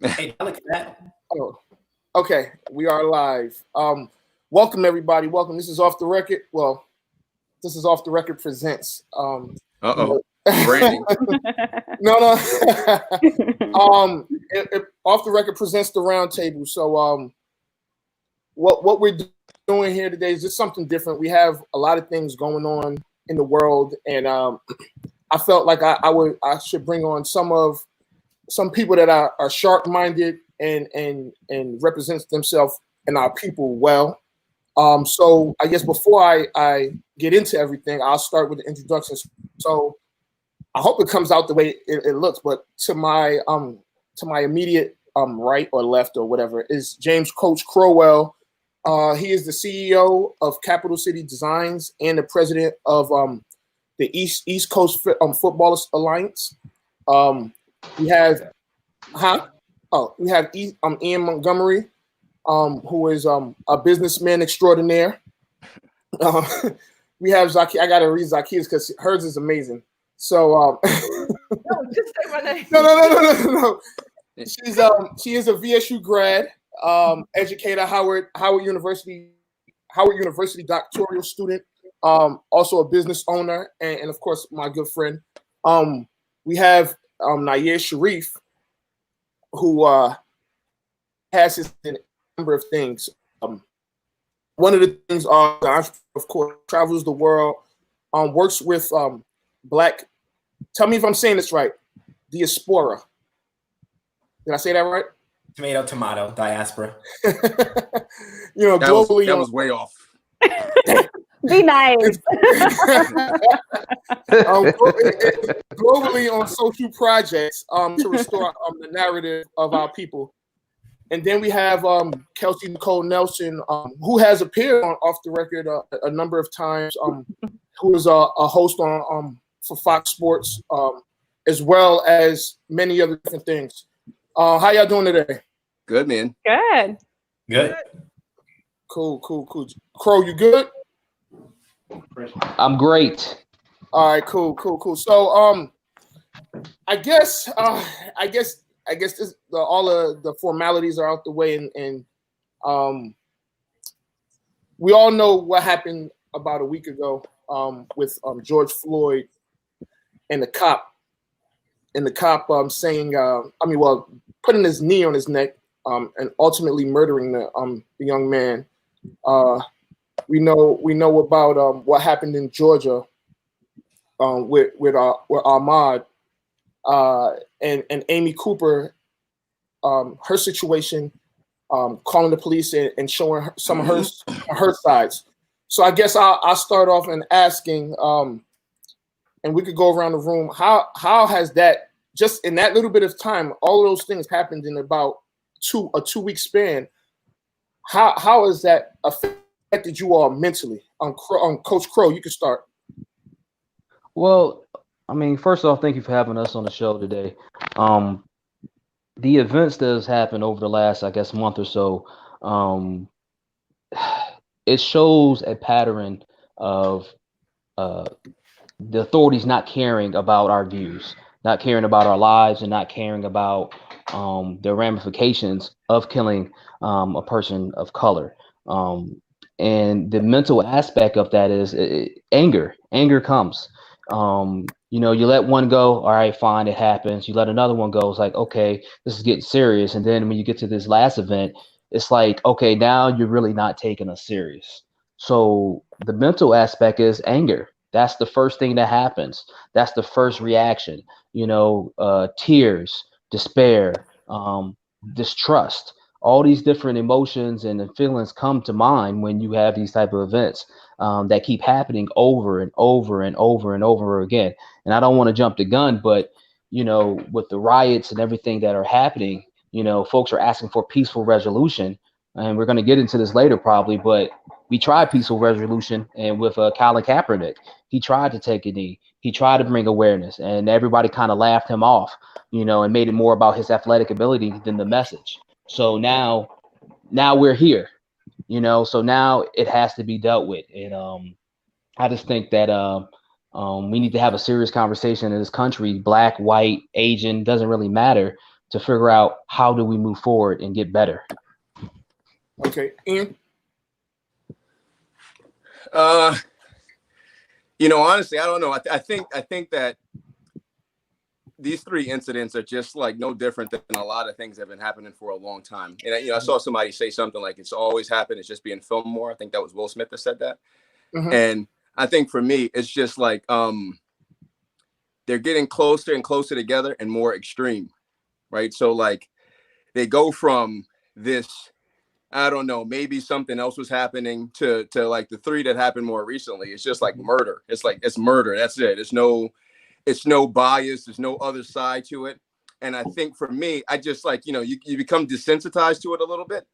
Hey, I look at that. Oh, okay. We are live. Welcome everybody. Welcome. This is off the record. Well, this is off the record presents. You Uh-oh. know- Branding. no. Off the record presents the round table. So, what we're doing here today is just something different. We have a lot of things going on in the world, and I felt like I should bring on some people that are sharp minded and represents themselves and our people well. So I guess before I get into everything, I'll start with the introductions. So I hope it comes out the way it looks. But to my immediate right or left or whatever is James Coach Crowell. He is the CEO of Capital City Designs and the president of the East Coast Football Alliance. We have Ian Montgomery, who is a businessman extraordinaire. We have Zaki. I gotta read Zakia's because hers is amazing. So No, just say my name. no. She is a VSU grad, educator, Howard University doctoral student, also a business owner, and of course my good friend. We have Nair Sharif, who has his number of things. One of the things of course, travels the world, works with Black. Tell me if I'm saying this right. Diaspora. Did I say that right? Tomato, diaspora. Globally. That was way off. Be nice. Globally on social projects to restore the narrative of our people. And then we have Kelsey Nicole Nelson, who has appeared on Off the Record a number of times, who is a host on for Fox Sports, as well as many other different things. How y'all doing today? Good, man. Good. Cool. Crow, you good? I'm great. All right, cool. So, I guess this, all of the formalities are out the way, and we all know what happened about a week ago with George Floyd and the cop saying, putting his knee on his neck and ultimately murdering the young man. We know about what happened in Georgia with Ahmaud and Amy Cooper, her situation, calling the police and showing some of her sides. So I guess I'll start off and asking, and we could go around the room. How has that, just in that little bit of time, all of those things happened in about a 2-week span? How has that affected you all mentally? Coach Crow, you can start. Well, I mean, first off, thank you for having us on the show today. The events that has happened over the last, I guess, month or so, it shows a pattern of the authorities not caring about our views, not caring about our lives, and not caring about the ramifications of killing a person of color. And the mental aspect of that is anger. Anger comes. You let one go, all right, fine, it happens. You let another one go, it's like, okay, this is getting serious. And then when you get to this last event, it's like, okay, now you're really not taking us serious. So the mental aspect is anger. That's the first thing that happens. That's the first reaction. Tears, despair, distrust. All these different emotions and feelings come to mind when you have these type of events that keep happening over and over and over and over again. And I don't want to jump the gun, but with the riots and everything that are happening, folks are asking for peaceful resolution, and we're going to get into this later probably. But we tried peaceful resolution, and with Colin Kaepernick, he tried to take a knee. He tried to bring awareness, and everybody kind of laughed him off, and made it more about his athletic ability than the message. So now we're here, so now it has to be dealt with. And I just think that we need to have a serious conversation in this country. Black, white, Asian, doesn't really matter. to figure out how do we move forward and get better. Okay, Ian. Honestly, I don't know. I think that these 3 incidents are just like no different than a lot of things that have been happening for a long time. And I saw somebody say something like it's always happened. It's just being filmed more. I think that was Will Smith that said that. Mhm. And I think for me, it's just like they're getting closer and closer together and more extreme, right? So like they go from this, I don't know, maybe something else was happening to like the 3 that happened more recently. It's just like murder. It's like, it's murder. That's it. It's no bias. There's no other side to it. And I think for me, I just like, you become desensitized to it a little bit.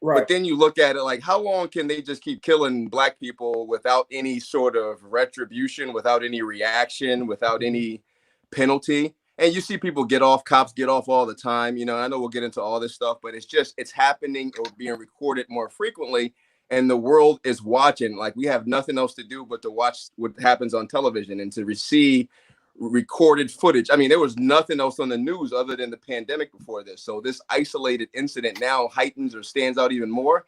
Right. But then you look at it like, how long can they just keep killing Black people without any sort of retribution, without any reaction, without any penalty? And you see people cops get off all the time. I know we'll get into all this stuff, but it's happening or being recorded more frequently. And the world is watching. Like, we have nothing else to do but to watch what happens on television and to see recorded footage. I mean, there was nothing else on the news other than the pandemic before this. So this isolated incident now heightens or stands out even more.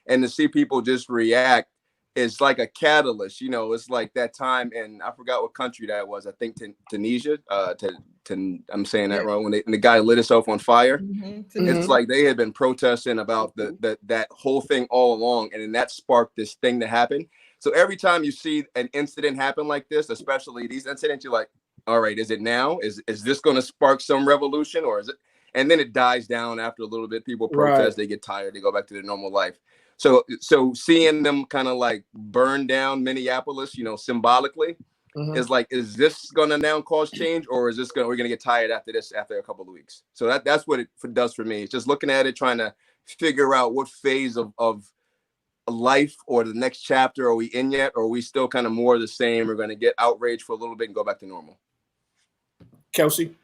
And to see people just react is like a catalyst. It's like that time in, I forgot what country that was. I think Tunisia. I'm saying that wrong. When the guy lit himself on fire. Mm-hmm. It's like they had been protesting about that whole thing all along, and then that sparked this thing to happen. So every time you see an incident happen like this, especially these incidents, you're like, all right, is it now? Is this going to spark some revolution, or is it? And then it dies down after a little bit. People protest, Right. They get tired, they go back to their normal life. So seeing them kind of like burn down Minneapolis, symbolically, Mhm. is like, is this going to now cause change, or is we're going to get tired after this after a couple of weeks? So that's what it does for me. It's just looking at it, trying to figure out what phase of life or the next chapter are we in yet, or are we still kind of more the same? We're going to get outraged for a little bit and go back to normal. Kelsey.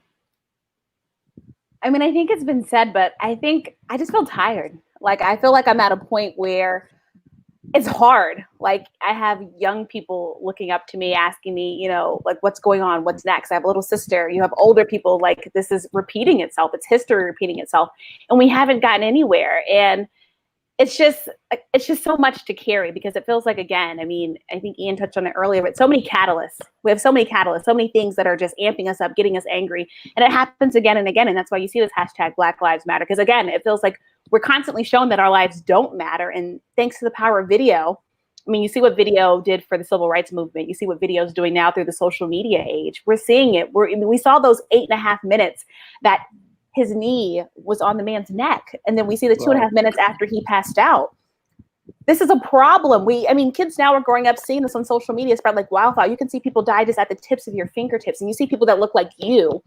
I mean, I think it's been said, but I just feel tired. Like, I feel like I'm at a point where it's hard. Like, I have young people looking up to me, asking me, like, what's going on? What's next? I have a little sister. You have older people, like, this is repeating itself. It's history repeating itself. And we haven't gotten anywhere. And it's just so much to carry, because it feels like, again, I mean, I think Ian touched on it earlier, but so many catalysts. We have so many catalysts, so many things that are just amping us up, getting us angry. And it happens again and again. And that's why you see this hashtag Black Lives Matter. Because again, it feels like we're constantly shown that our lives don't matter. And thanks to the power of video, I mean, you see what video did for the civil rights movement. You see what video is doing now through the social media age. We're seeing it. We saw those 8.5 minutes that his knee was on the man's neck. And then we see the 2.5 minutes after he passed out. This is a problem. Kids now are growing up seeing this on social media spread like wildfire. You can see people die just at the tips of your fingertips. And you see people that look like you,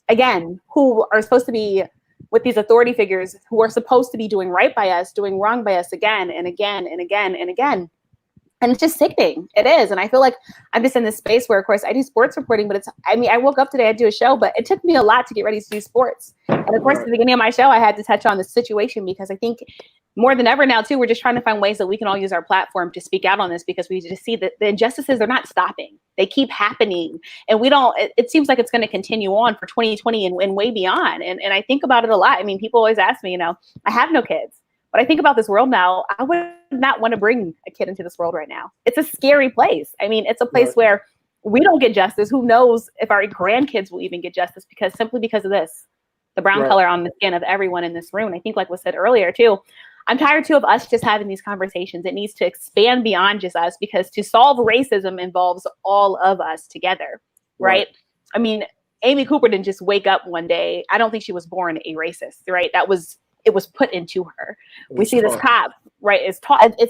again, who are supposed to be with these authority figures, who are supposed to be doing right by us, doing wrong by us again and again and again and again. And it's just sickening. It is. And I feel like I'm just in this space where, of course, I do sports reporting, but I woke up today, I do a show, but it took me a lot to get ready to do sports. And of course, at the beginning of my show, I had to touch on the situation, because I think more than ever now, too, we're just trying to find ways that we can all use our platform to speak out on this, because we just see that the injustices are not stopping. They keep happening. And it seems like it's going to continue on for 2020 and way beyond. And I think about it a lot. I mean, people always ask me, I have no kids. But I think about this world now, I would not want to bring a kid into this world right now. It's a scary place. I mean, it's a place where we don't get justice. Who knows if our grandkids will even get justice, simply because of this, the brown color on the skin of everyone in this room. And I think, like was said earlier too, I'm tired too of us just having these conversations. It needs to expand beyond just us, because to solve racism involves all of us together, right? I mean, Amy Cooper didn't just wake up one day. I don't think she was born a racist, right? It was put into her. We see this cop, right? It's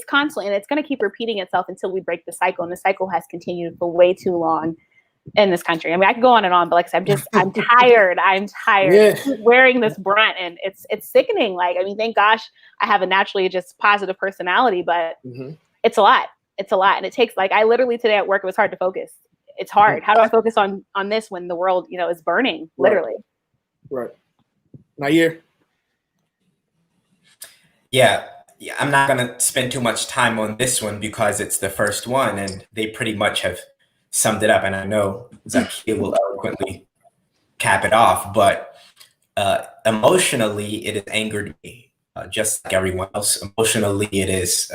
constantly, and it's going to keep repeating itself until we break the cycle. And the cycle has continued for way too long in this country. I mean, I could go on and on, but like I said, I'm tired. I'm tired wearing this brunt, and it's sickening. Like, I mean, thank gosh I have a naturally just positive personality, but it's a lot. It's a lot. And it takes, like, I literally today at work, it was hard to focus. It's hard. How do I focus on this when the world, is burning, literally? Right. Nair. Yeah, I'm not going to spend too much time on this one because it's the first one and they pretty much have summed it up. And I know Zakia will eloquently cap it off. But Emotionally, it has angered me, just like everyone else. Emotionally, it is,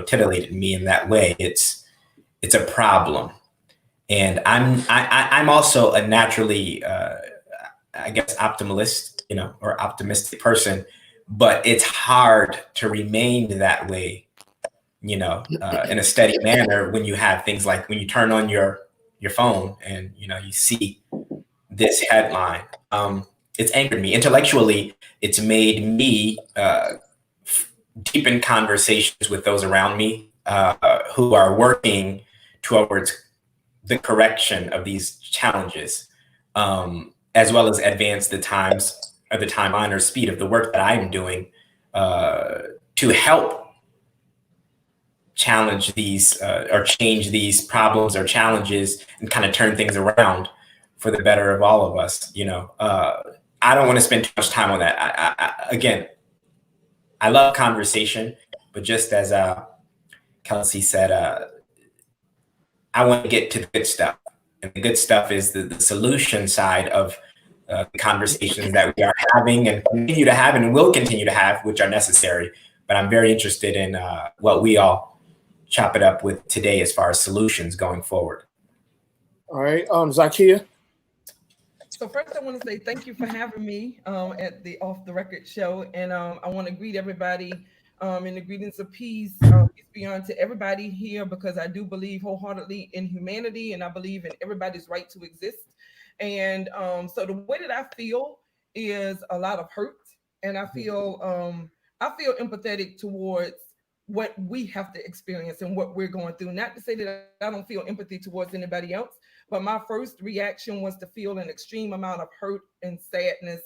titillated me in that way. It's a problem, and I'm also a naturally, I guess, optimalist, or optimistic person, but it's hard to remain that way, in a steady manner when you have things like when you turn on your phone and you see this headline. It's angered me intellectually. It's made me deepen conversations with those around me who are working towards the correction of these challenges, as well as advance the time, honor, speed of the work that I am doing to help challenge these or change these problems or challenges and kind of turn things around for the better of all of us. I don't want to spend too much time on that. Again, I love conversation, but just as Kelsey said, I want to get to the good stuff. And the good stuff is the solution side of the conversations that we are having and continue to have and will continue to have, which are necessary. But I'm very interested in what we all chop it up with today as far as solutions going forward. All right, Zakia. So first, I want to say thank you for having me at the Off the Record show, and I want to greet everybody in the greetings of peace, peace beyond to everybody here, because I do believe wholeheartedly in humanity, and I believe in everybody's right to exist. And so the way that I feel is a lot of hurt, and I feel empathetic towards what we have to experience and what we're going through. Not to say that I don't feel empathy towards anybody else, but my first reaction was to feel an extreme amount of hurt and sadness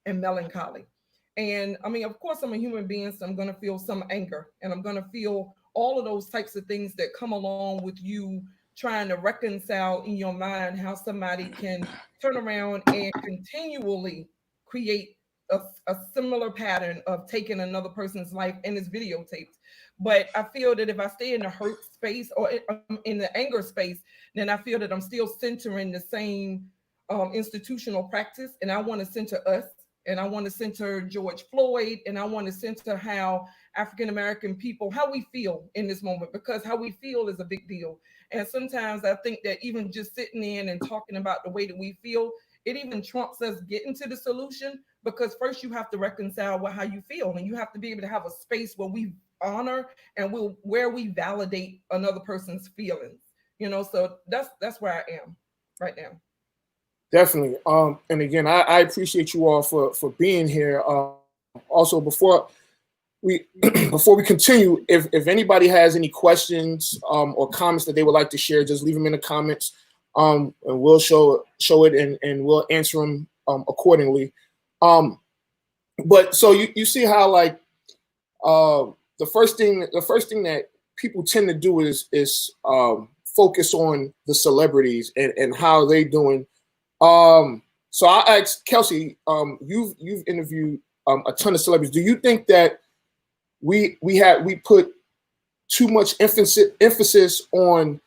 and melancholy. And I mean, of course, I'm a human being, so I'm going to feel some anger, and I'm going to feel all of those types of things that come along with you trying to reconcile in your mind how somebody can turn around and continually create a similar pattern of taking another person's life, and it's videotaped. But I feel that if I stay in the hurt space or in the anger space, then I feel that I'm still centering the same institutional practice. And I want to center us, and I want to center George Floyd, and I want to center how African-American people, how we feel in this moment, because how we feel is a big deal. And sometimes I think that even just sitting in and talking about the way that we feel, it even trumps us getting to the solution, because first you have to reconcile with how you feel, and you have to be able to have a space where we honor and where we validate another person's feelings. So that's where I am right now. Definitely. And again, I appreciate you all for being here. Also, before we continue, if anybody has any questions or comments that they would like to share, just leave them in the comments, and we'll show it and we'll answer them accordingly. But so you see how like the first thing that people tend to do is focus on the celebrities and how they doing. So I asked Kelsey, you've interviewed a ton of celebrities. Do you think that we put too much emphasis on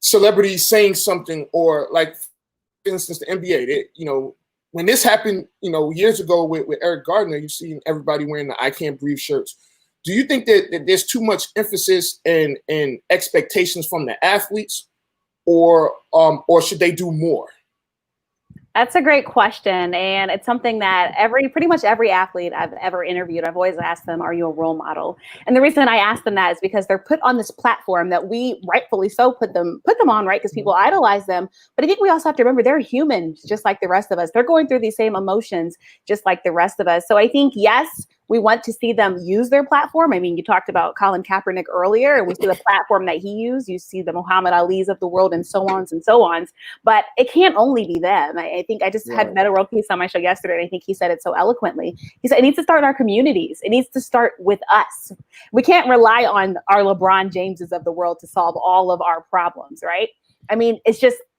celebrities saying something, or like, for instance, the NBA? When this happened, years ago with Eric Gardner, you've seen everybody wearing the "I Can't Breathe" shirts. Do you think that there's too much emphasis and expectations from the athletes, or should they do more? That's a great question. And it's something that pretty much every athlete I've ever interviewed, I've always asked them, are you a role model? And the reason I ask them that is because they're put on this platform that we rightfully so put them on, right? Because people idolize them. But I think we also have to remember they're humans just like the rest of us. They're going through these same emotions just like the rest of us. So I think, yes, we want to see them use their platform. I mean, you talked about Colin Kaepernick earlier, and we see the platform that he used. You see the Muhammad Ali's of the world and so on and so on. But it can't only be them. I think I just had Beto O'Rourke on my show yesterday, and I think he said it so eloquently. He said it needs to start in our communities. It needs to start with us. We can't rely on our LeBron Jameses of the world to solve all of our problems, right? I mean,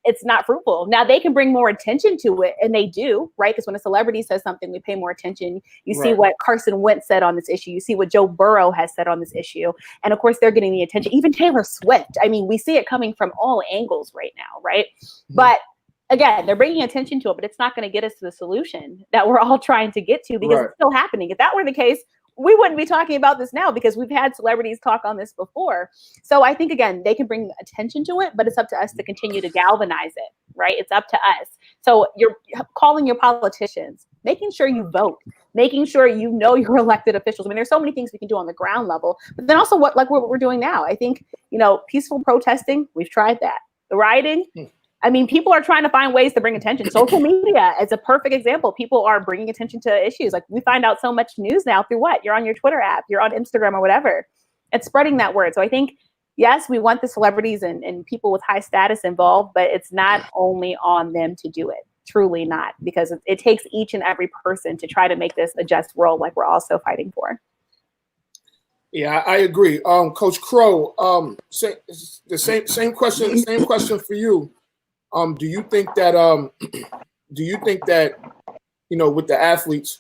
it's not fruitful. Now they can bring more attention to it, and they do, right? Because when a celebrity says something, we pay more attention. You see what Carson Wentz said on this issue. You see what Joe Burrow has said on this issue. And of course, they're getting the attention. Even Taylor Swift. I mean, we see it coming from all angles right now, right? Mm-hmm. But again, they're bringing attention to it, but it's not going to get us to the solution that we're all trying to get to, because it's still happening. If that were the case, we wouldn't be talking about this now, because we've had celebrities talk on this before. So I think, again, they can bring attention to it, but it's up to us to continue to galvanize it, right? It's up to us. So you're calling your politicians, making sure you vote, making sure you know your elected officials. I mean, there's so many things we can do on the ground level, but then also what we're doing now. I think, peaceful protesting, we've tried that. The rioting, I mean, people are trying to find ways to bring attention. Social media is a perfect example. People are bringing attention to issues. Like, we find out so much news now through what? You're on your Twitter app, you're on Instagram or whatever. It's spreading that word. So I think, yes, we want the celebrities and people with high status involved, but it's not only on them to do it. Truly not, because it takes each and every person to try to make this a just world like we're also fighting for. Yeah, I agree. Coach Crow, the same question for you. Do you think that with the athletes,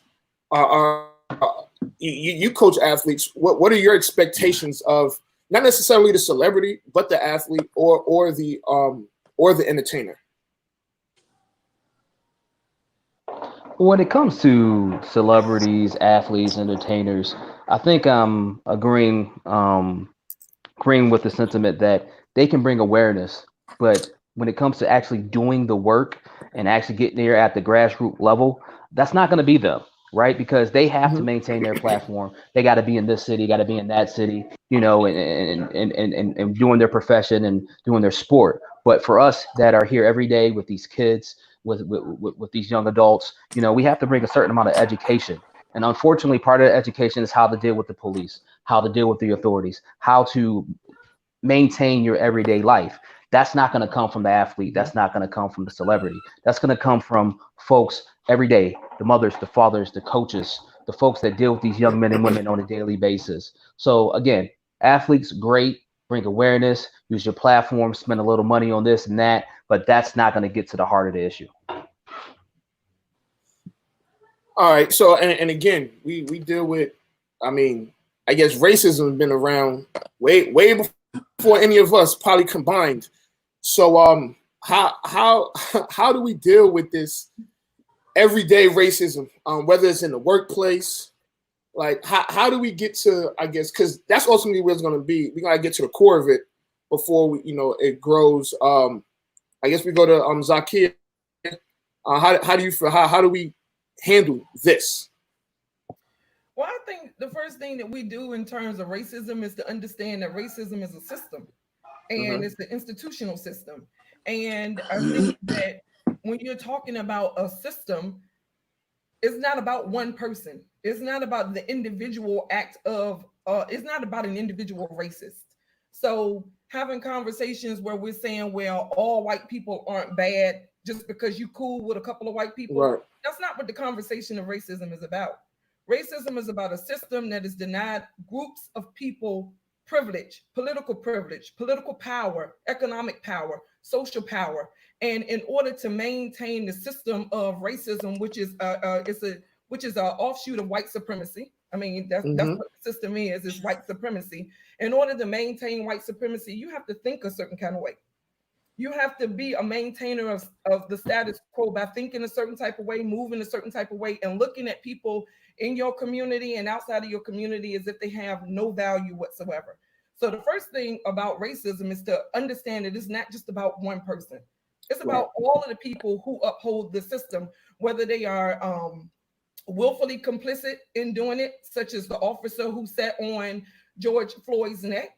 you coach athletes, what are your expectations of not necessarily the celebrity, but the athlete or the entertainer? When it comes to celebrities, athletes, entertainers, I think I'm agreeing with the sentiment that they can bring awareness, but when it comes to actually doing the work and actually getting there at the grassroots level, that's not going to be them, right? Because they have to maintain their platform. They got to be in this city, got to be in that city, and doing their profession and doing their sport. But for us that are here every day with these kids, with these young adults, we have to bring a certain amount of education. And unfortunately, part of the education is how to deal with the police, how to deal with the authorities, how to maintain your everyday life. That's not going to come from the athlete. That's not going to come from the celebrity. That's going to come from folks every day, the mothers, the fathers, the coaches, the folks that deal with these young men and women on a daily basis. So again, athletes, great, bring awareness, use your platform, spend a little money on this and that, but that's not going to get to the heart of the issue. All right. So, and again, we deal with, I guess racism has been around way before any of us probably combined. So how do we deal with this everyday racism, whether it's in the workplace? Like, how do we get to, I guess, because that's ultimately where it's going to be. We got to get to the core of it before it grows. I guess we go to Zakir. How do you feel? How do we handle this? Well, I think the first thing that we do in terms of racism is to understand that racism is a system, and it's an institutional system. And I think that when you're talking about a system, it's not about one person. It's not about the individual act of, it's not about an individual racist. So having conversations where we're saying, well, all white people aren't bad just because you cool with a couple of white people, right. That's not what the conversation of racism is about. Racism is about a system that has denied groups of people privilege, political power, economic power, social power. And in order to maintain the system of racism, which is an offshoot of white supremacy. I mean, that's what the system is white supremacy. In order to maintain white supremacy, you have to think a certain kind of way. You have to be a maintainer of the status quo by thinking a certain type of way, moving a certain type of way, and looking at people in your community and outside of your community as if they have no value whatsoever. So the first thing about racism is to understand that it's not just about one person. It's about all of the people who uphold the system, whether they are willfully complicit in doing it, such as the officer who sat on George Floyd's neck,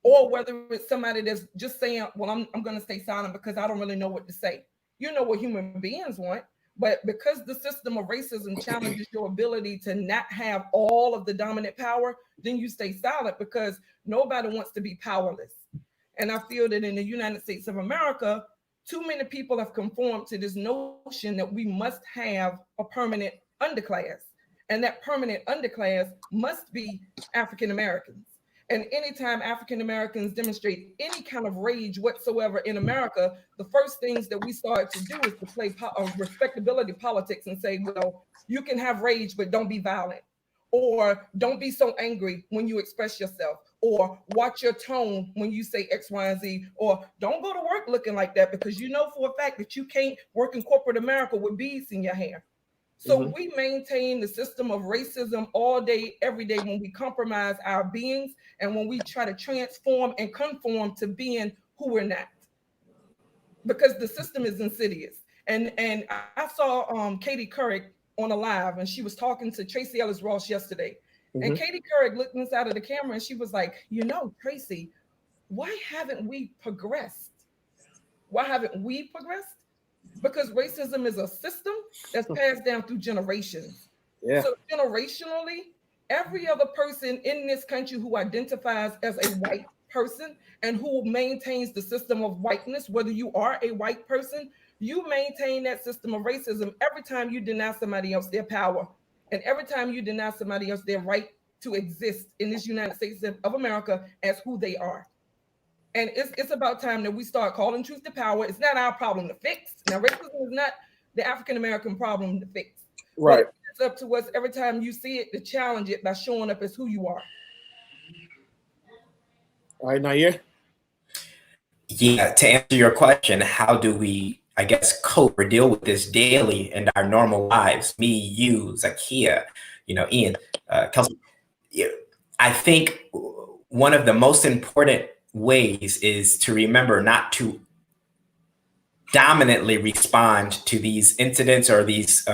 or whether it's somebody that's just saying, well, I'm going to stay silent because I don't really know what to say. You know what human beings want, but because the system of racism challenges your ability to not have all of the dominant power, then you stay silent because nobody wants to be powerless. And I feel that in the United States of America, too many people have conformed to this notion that we must have a permanent underclass, and that permanent underclass must be African Americans. And anytime African Americans demonstrate any kind of rage whatsoever in America, the first things that we start to do is to play respectability politics and say, well, you can have rage, but don't be violent, or don't be so angry when you express yourself, or watch your tone when you say X, Y, and Z, or don't go to work looking like that because you know for a fact that you can't work in corporate America with beads in your hair. So we maintain the system of racism all day, every day when we compromise our beings and when we try to transform and conform to being who we're not. Because the system is insidious. And I saw Katie Couric on a live, and she was talking to Tracy Ellis Ross yesterday. And Katie Couric looked inside of the camera and she was like, you know, Tracy, why haven't we progressed? Why haven't we progressed? Because racism is a system that's passed down through generations. Yeah. So generationally, every other person in this country who identifies as a white person and who maintains the system of whiteness, whether you are a white person, you maintain that system of racism every time you deny somebody else their power. And every time you deny somebody else their right to exist in this United States of America as who they are. And it's about time that we start calling truth to power. It's not our problem to fix. Now, racism is not the African-American problem to fix. Right. But it's up to us every time you see it to challenge it by showing up as who you are. All right, Nair. Yeah, to answer your question, how do we, I guess, cope or deal with this daily in our normal lives? Me, you, Zakia, Ian, Kelsey. I think one of the most important ways is to remember not to dominantly respond to these incidents or these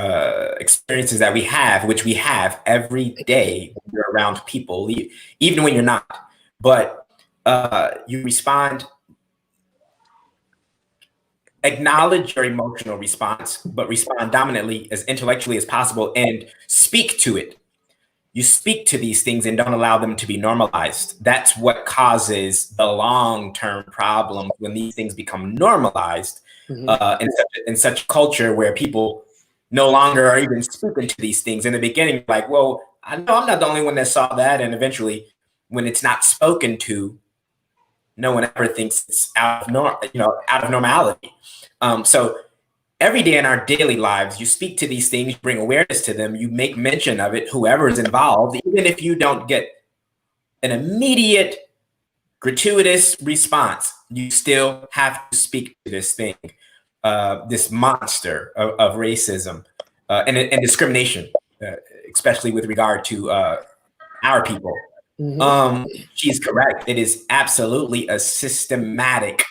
experiences that we have, which we have every day when you're around people, even when you're not. But you respond, acknowledge your emotional response, but respond dominantly as intellectually as possible and speak to it. You speak to these things and don't allow them to be normalized. That's what causes the long-term problem when these things become normalized in such a culture where people no longer are even speaking to these things. In the beginning, like, well, I know I'm not the only one that saw that. And eventually, when it's not spoken to, no one ever thinks it's out of normality. So every day in our daily lives, you speak to these things, you bring awareness to them, you make mention of it, whoever is involved, even if you don't get an immediate gratuitous response, you still have to speak to this thing, this monster of racism and discrimination, especially with regard to our people. She's correct. It is absolutely a systematic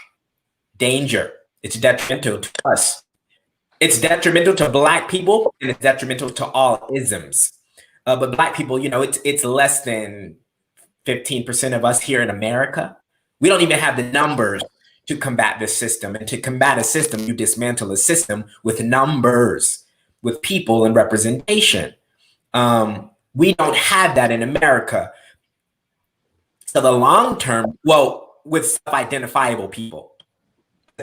danger. It's detrimental to us. It's detrimental to Black people, and it's detrimental to all isms. But Black people, it's less than 15% of us here in America. We don't even have the numbers to combat this system. And to combat a system, you dismantle a system with numbers, with people and representation. We don't have that in America. So the long term, well, with self-identifiable people,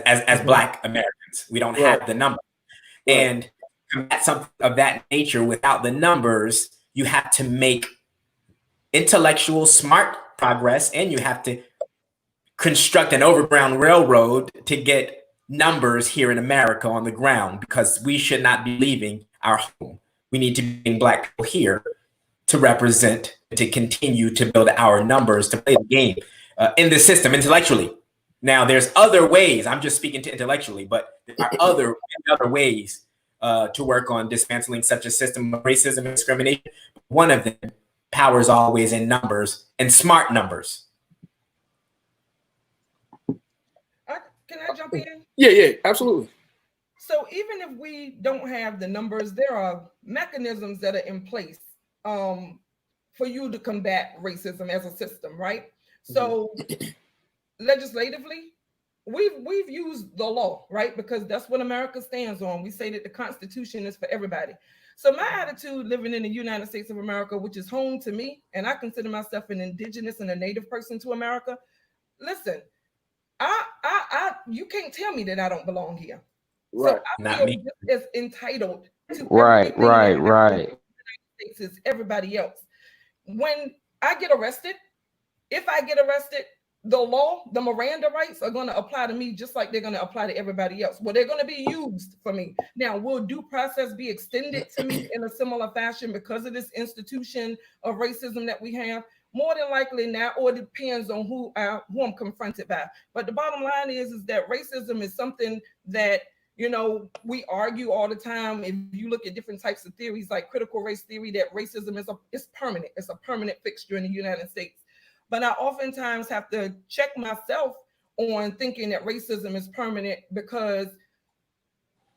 as Black Americans, we don't have the numbers. And combat something of that nature without the numbers, you have to make intellectual, smart progress, and you have to construct an overground railroad to get numbers here in America on the ground, because we should not be leaving our home. We need to bring Black people here to represent, to continue to build our numbers, to play the game in the system intellectually. Now, there's other ways. I'm just speaking to intellectually, but there are other ways to work on dismantling such a system of racism and discrimination. One of them, power is always in numbers, and smart numbers. Can I jump in? Yeah, absolutely. So even if we don't have the numbers, there are mechanisms that are in place for you to combat racism as a system, right? So legislatively, we've used the law, right? Because that's what America stands on. We say that the Constitution is for everybody. So my attitude living in the United States of America, which is home to me, and I consider myself an indigenous and a native person to America. Listen, you can't tell me that I don't belong here. Right. So I feel just as entitled to right. the United States as everybody else. When I get arrested, if I get arrested, the law, the Miranda rights are going to apply to me just like they're going to apply to everybody else. Well, they're going to be used for me. Now, will due process be extended to me in a similar fashion because of this institution of racism that we have? More than likely not, or it depends on who I'm confronted by. But the bottom line is that racism is something that, you know, we argue all the time. If you look at different types of theories like critical race theory, that racism is permanent. It's a permanent fixture in the United States. But I oftentimes have to check myself on thinking that racism is permanent, because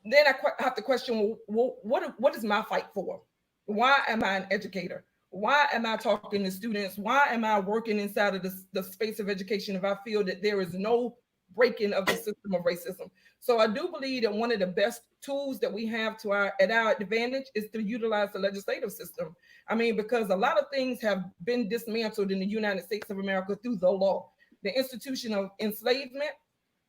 then I have to question, well, what is my fight for? Why am I an educator? Why am I talking to students? Why am I working inside of the space of education if I feel that there is no breaking of the system of racism? So I do believe that one of the best tools that we have at our advantage is to utilize the legislative system. I mean, because a lot of things have been dismantled in the United States of America through the law. The institution of enslavement,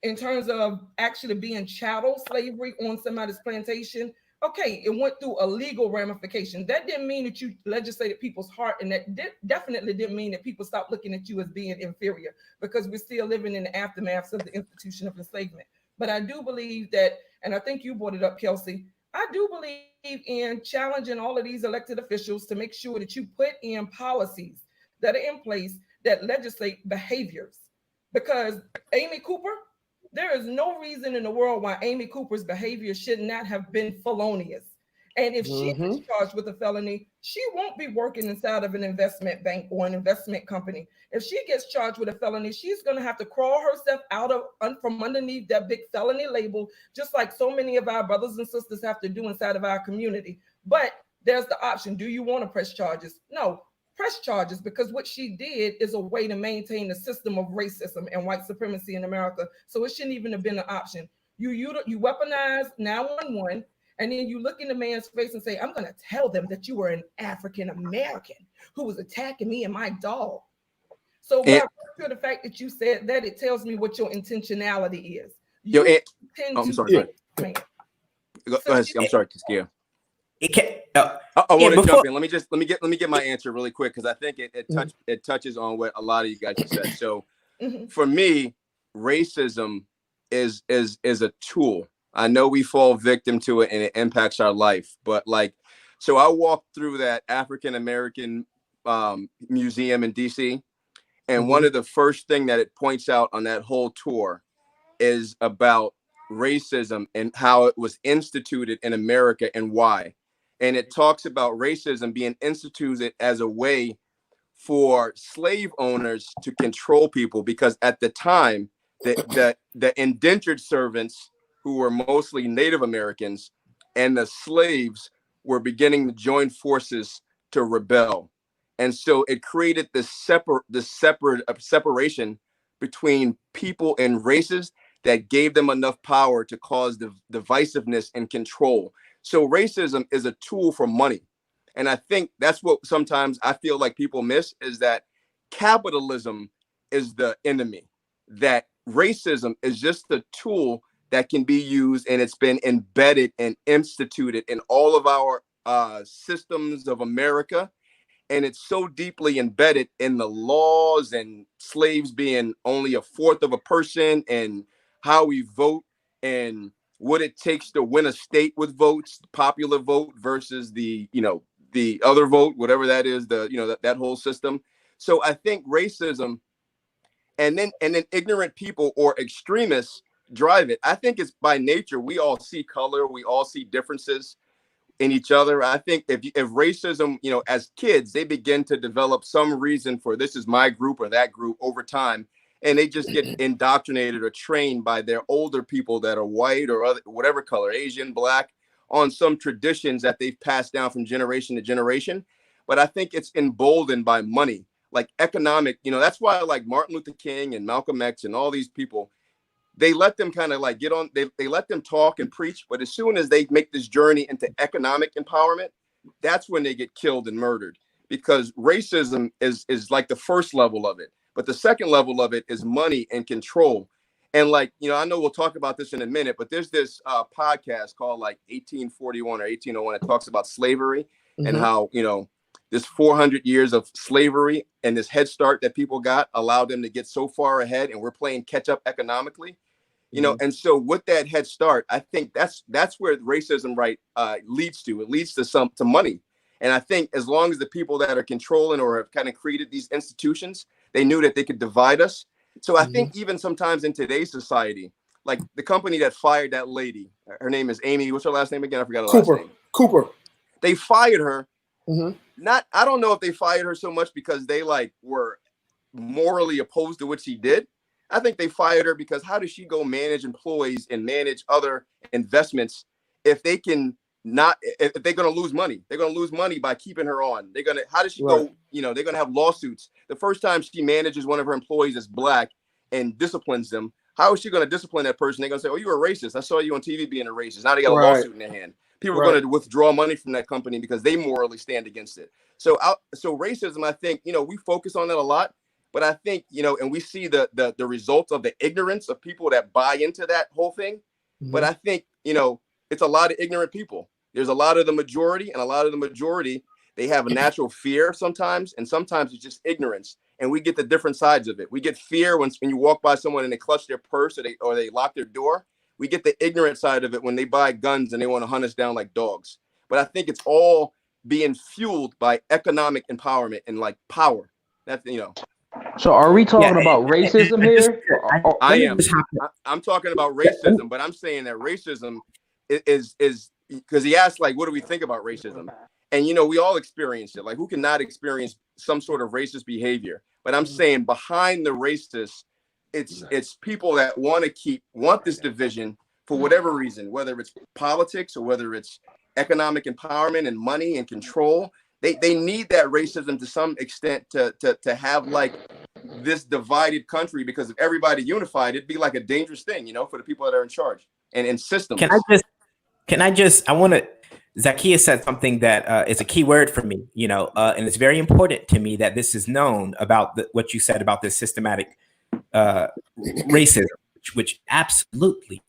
in terms of actually being chattel slavery on somebody's plantation, okay, it went through a legal ramification. That didn't mean that you legislated people's heart, and that definitely didn't mean that people stopped looking at you as being inferior, because we're still living in the aftermath of the institution of enslavement. But I do believe that, and I think you brought it up, Kelsey, I do believe in challenging all of these elected officials to make sure that you put in policies that are in place that legislate behaviors. Because Amy Cooper, there is no reason in the world why Amy Cooper's behavior should not have been felonious. And if she is charged with a felony, she won't be working inside of an investment bank or an investment company. If she gets charged with a felony, she's going to have to crawl herself out from underneath that big felony label, just like so many of our brothers and sisters have to do inside of our community. But there's the option. Do you want to press charges? No. Press charges, because what she did is a way to maintain the system of racism and white supremacy in America. So it shouldn't even have been an option. You weaponize 911, and then you look in the man's face and say, I'm going to tell them that you were an African American who was attacking me and my dog. So by the fact that you said that, it tells me what your intentionality is. I'm sorry. Go ahead. I'm sorry, Kiskia. I want to jump in. Let me get my answer really quick, because I think it touches on what a lot of you guys have said. So for me, racism is a tool. I know we fall victim to it and it impacts our life, but so I walked through that African American museum in DC, and one of the first thing that it points out on that whole tour is about racism and how it was instituted in America and why. And it talks about racism being instituted as a way for slave owners to control people, because at the time, the indentured servants, who were mostly Native Americans, and the slaves were beginning to join forces to rebel. And so it created this separation between people and races that gave them enough power to cause divisiveness and control. So racism is a tool for money. And I think that's what sometimes I feel like people miss, is that capitalism is the enemy, that racism is just a tool that can be used, and it's been embedded and instituted in all of our systems of America. And it's so deeply embedded in the laws, and slaves being only a fourth of a person, and how we vote, and what it takes to win a state with votes, popular vote versus the other vote, whatever that is, that whole system. So I think racism and then ignorant people or extremists drive it. I think it's by nature. We all see color. We all see differences in each other. I think if racism, as kids, they begin to develop some reason for this is my group or that group over time. And they just get indoctrinated or trained by their older people that are white or other, whatever color, Asian, black, on some traditions that they've passed down from generation to generation. But I think it's emboldened by money, like economic, that's why like Martin Luther King and Malcolm X and all these people, they let them kind of like get on, they let them talk and preach. But as soon as they make this journey into economic empowerment, that's when they get killed and murdered, because racism is like the first level of it. But the second level of it is money and control. And I know we'll talk about this in a minute, but there's this podcast called 1841 or 1801. It talks about slavery and how, this 400 years of slavery and this head start that people got allowed them to get so far ahead, and we're playing catch up economically, And so with that head start, I think that's where racism leads to. It leads to money. And I think as long as the people that are controlling or have kind of created these institutions, they knew that they could divide us. So I think even sometimes in today's society, like the company that fired that lady, her name is Amy. What's her last name again? I forgot her last name. Cooper. They fired her. Mm-hmm. I don't know if they fired her so much because they like were morally opposed to what she did. I think they fired her because how does she go manage employees and manage other investments if they're going to lose money? They're going to lose money by keeping her on. How does she go, they're going to have lawsuits. The first time she manages one of her employees that's black and disciplines them, how is she going to discipline that person? They're going to say, oh, you're a racist. I saw you on TV being a racist. Now they got a lawsuit in their hand. People are going to withdraw money from that company because they morally stand against it. So racism, I think, we focus on that a lot, but I think, and we see the results of the ignorance of people that buy into that whole thing. But I think, it's a lot of ignorant people. There's a lot of the majority, and a lot of the majority, they have a natural fear sometimes, and sometimes it's just ignorance. And we get the different sides of it. We get fear when you walk by someone and they clutch their purse or they lock their door. We get the ignorant side of it when they buy guns and they want to hunt us down like dogs. But I think it's all being fueled by economic empowerment and like power. That's, So are we talking about racism here? I'm talking about racism, but I'm saying that racism is because he asked, like, what do we think about racism? And, we all experience it. Like, who cannot experience some sort of racist behavior? But I'm saying behind the racist, it's people that want this division for whatever reason, whether it's politics or whether it's economic empowerment and money and control. They need that racism to some extent to have like this divided country, because if everybody unified, it'd be like a dangerous thing, for the people that are in charge and systems. Zacchaeus said something that is a key word for me, and it's very important to me that this is known about what you said about this systematic racism, which absolutely,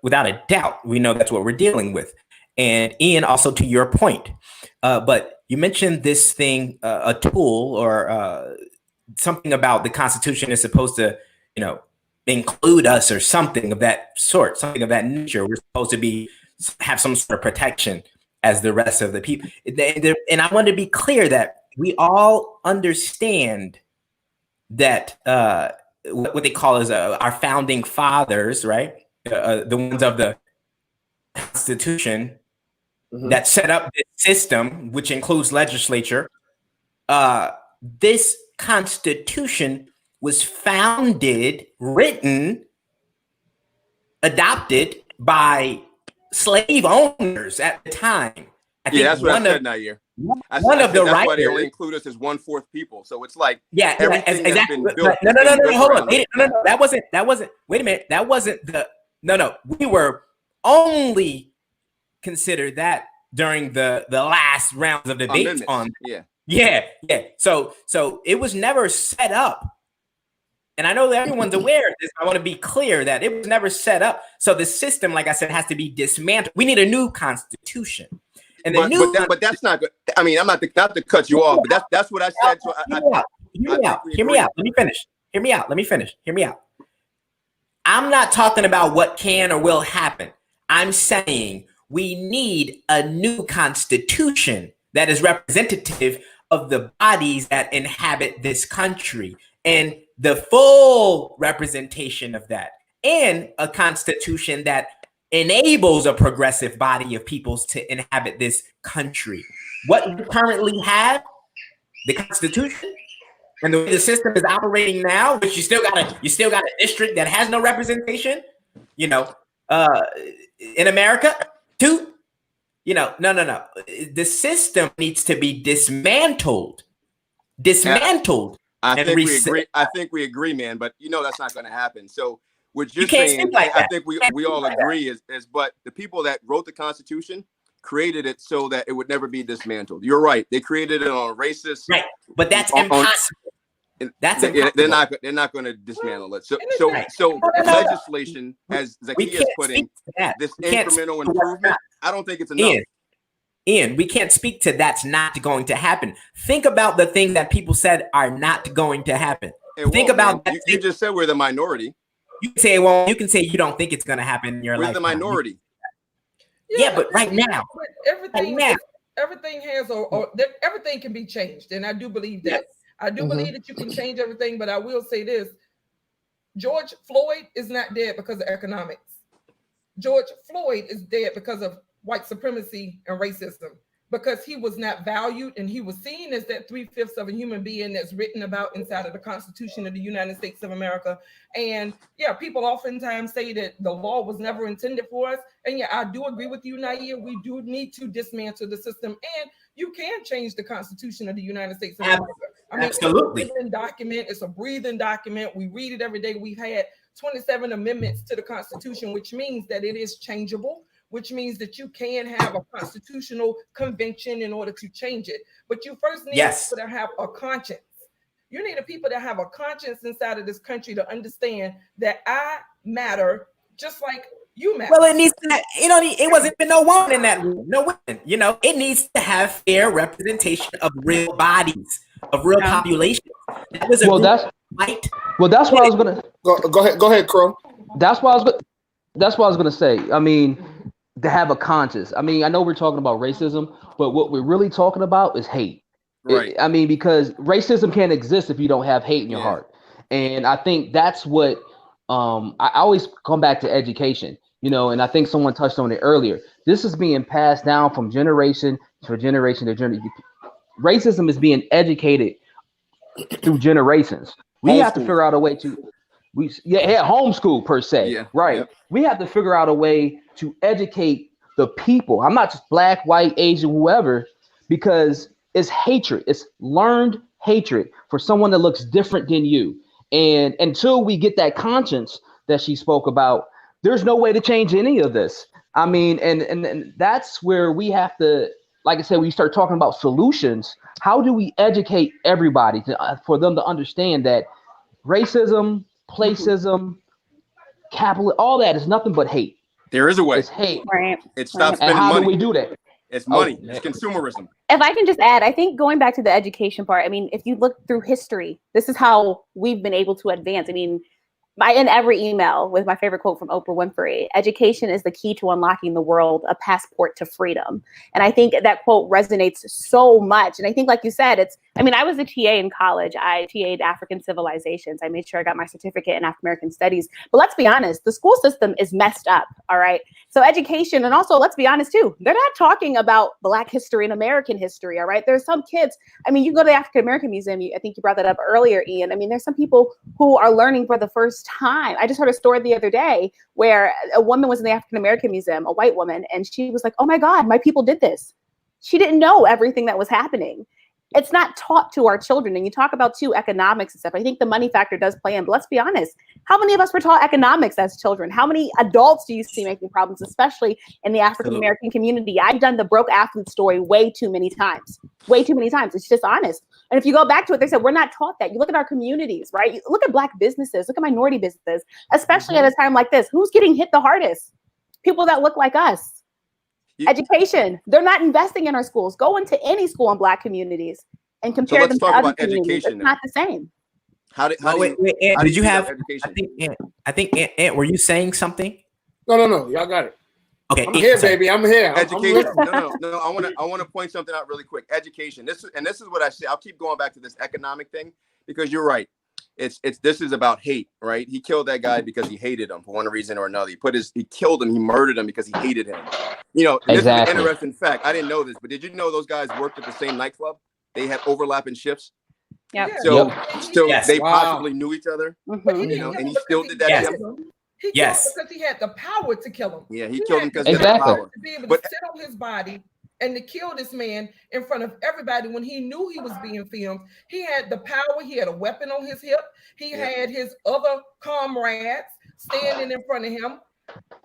without a doubt, we know that's what we're dealing with. And Ian, also to your point, but you mentioned this thing, a tool or something about the Constitution is supposed to, include us or something of that sort, something of that nature. We're supposed to have some sort of protection as the rest of the people. And I want to be clear that we all understand that what they call is our founding fathers, right? The ones of the Constitution that set up this system, which includes legislature. This Constitution was founded, written, adopted by slave owners at the time. That's what I said that year. That's why they only include us as 1/4 people. So it's like everything has been built. No, hold on. No, that wasn't. Wait a minute. That wasn't the. No. We were only considered that during the last rounds of debates on. Yeah. So it was never set up. And I know that everyone's aware of this. I want to be clear that it was never set up. So the system, like I said, has to be dismantled. We need a new Constitution. And but that's not good. I mean, I'm not to cut you off, but that's what I said. So Hear me out. Let me finish. Hear me out. I'm not talking about what can or will happen. I'm saying we need a new Constitution that is representative of the bodies that inhabit this country and the full representation of that, and a Constitution that enables a progressive body of peoples to inhabit this country. What we currently have, the Constitution, and the way the system is operating now, which you still got a district that has no representation, in America too. No. The system needs to be dismantled. I think we agree, man. But that's not going to happen. So what you're saying, I think we all agree is, but the people that wrote the Constitution created it so that it would never be dismantled. You're right. They created it on racist. Right, but that's impossible. They're not going to dismantle it. So legislation, as Zacchaeus putting this incremental improvement, I don't think it's enough. Ian, we can't speak to that's not going to happen. Think about the thing that people said are not going to happen. Think about that. You just said we're the minority. You can say you don't think it's going to happen in your life. We're the minority. Yeah, but right now. everything has everything can be changed, and I do believe that. Yes. I do believe that you can change everything, but I will say this: George Floyd is not dead because of economics. George Floyd is dead because of white supremacy and racism, because he was not valued and he was seen as that 3/5 of a human being that's written about inside of the Constitution of the United States of America. And yeah, people oftentimes say that the law was never intended for us. And yeah, I do agree with you, Naia. We do need to dismantle the system, and you can change the Constitution of the United States of America. I mean, Absolutely. it's a living document. It's a breathing document. We read it every day. We've had 27 amendments to the Constitution, which means that it is changeable, which means that you can have a constitutional convention in order to change it. But you first need people that have a conscience. You need people that have a conscience inside of this country to understand that I matter just like you matter. Well, it needs to, it wasn't been no woman in that room, no women. It needs to have fair representation of real bodies, of real population. That was white. Well, that's what I was gonna go ahead, Crow. That's what I was gonna say. I mean, to have a conscience. I mean, I know we're talking about racism, but what we're really talking about is hate. Right. I mean, because racism can't exist if you don't have hate in your heart. And I think that's what I always come back to education, and I think someone touched on it earlier. This is being passed down from generation to generation to generation. Racism is being educated through generations. We have to figure out a way to homeschool per se. Yeah. Right. Yep. We have to figure out a way to educate the people. I'm not just black, white, Asian, whoever, because it's hatred. It's learned hatred for someone that looks different than you. And until we get that conscience that she spoke about, there's no way to change any of this. I mean, and that's where we have to, like I said, we start talking about solutions. How do we educate everybody for them to understand that racism, placism, capital, all that is nothing but hate. There is a way. It's hate. Right. It's stop And spending how money. do we do that? It's money. It's consumerism. If I can just add, I think going back to the education part, I mean, if you look through history, this is how we've been able to advance. I mean, in every email with my favorite quote from Oprah Winfrey, education is the key to unlocking the world, a passport to freedom. And I think that quote resonates so much. And I think, like you said, I was a TA in college. I TA'd African civilizations. I made sure I got my certificate in African American studies. But let's be honest, the school system is messed up. All right. So education, and also let's be honest too, they're not talking about Black history and American history. All right. There's some kids. I mean, you go to the African American Museum. I think you brought that up earlier, Ian. I mean, there's some people who are learning for the first time. I just heard a story the other day where a woman was in the African American Museum, a white woman, and she was like, "Oh my God, my people did this." She didn't know everything that was happening. It's not taught to our children. And you talk about economics and stuff. I think the money factor does play in, but let's be honest. How many of us were taught economics as children? How many adults do you see making problems, especially in the African American community? I've done the broke athlete story way too many times. It's just honest. And if you go back to it, they said, we're not taught that. You look at our communities, right? You look at Black businesses, look at minority businesses, especially at a time like this. Who's getting hit the hardest? People that look like us. Education. They're not investing in our schools. Go into any school in Black communities and compare them to other communities. It's not the same. Did you have education? I think Aunt, were you saying something? No. Y'all got it. Okay. I'm here, baby. I'm here. Education. No. I want to point something out really quick. Education. This is what I say. I'll keep going back to this economic thing because you're right. This is about hate, right? He killed that guy because he hated him for one reason or another. He killed him, he murdered him because he hated him. This is an interesting fact. I didn't know this, but did you know those guys worked at the same nightclub? They had overlapping shifts. Yeah. So they possibly knew each other. Mm-hmm. And he still did that. Yes. He killed him because he had the power to kill him. Yeah, he killed him because he had the power. To be able to sit on his body and to kill this man in front of everybody when he knew he was being filmed. He had the power. He had a weapon on his hip. He had his other comrades standing in front of him,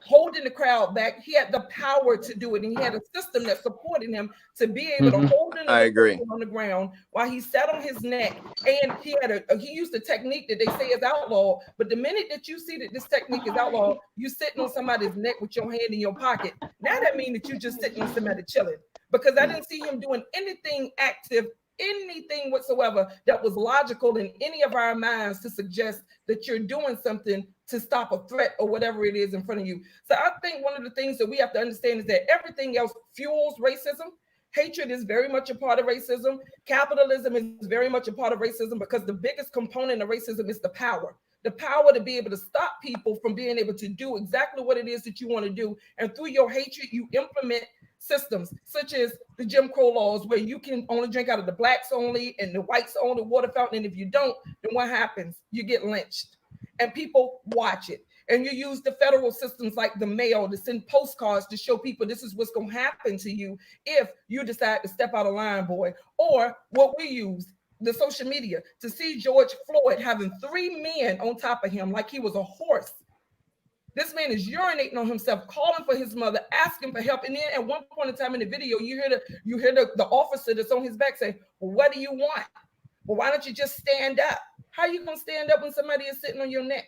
holding the crowd back. He had the power to do it, and he had a system that supported him to be able to hold him on the ground while he sat on his neck. And he used a technique that they say is outlawed. But the minute that you see that this technique is outlawed, you sitting on somebody's neck with your hand in your pocket. Now that means that you just sitting on somebody chilling, because I didn't see him doing anything active, anything whatsoever that was logical in any of our minds to suggest that you're doing something to stop a threat or whatever it is in front of you. So I think one of the things that we have to understand is that everything else fuels racism. Hatred is very much a part of racism. Capitalism is very much a part of racism because the biggest component of racism is the power to be able to stop people from being able to do exactly what it is that you want to do. And through your hatred, you implement systems such as the Jim Crow laws, where you can only drink out of the blacks only and the whites own the water fountain. And if you don't, then what happens? You get lynched, and people watch it. And you use the federal systems like the mail to send postcards to show people this is what's going to happen to you if you decide to step out of line, boy. Or what we use, the social media, to see George Floyd having 3 men on top of him like he was a horse. This man is urinating on himself, calling for his mother, asking for help. And then at one point in time in the video, you hear the officer that's on his back say, well, what do you want? Well, why don't you just stand up? How are you going to stand up when somebody is sitting on your neck?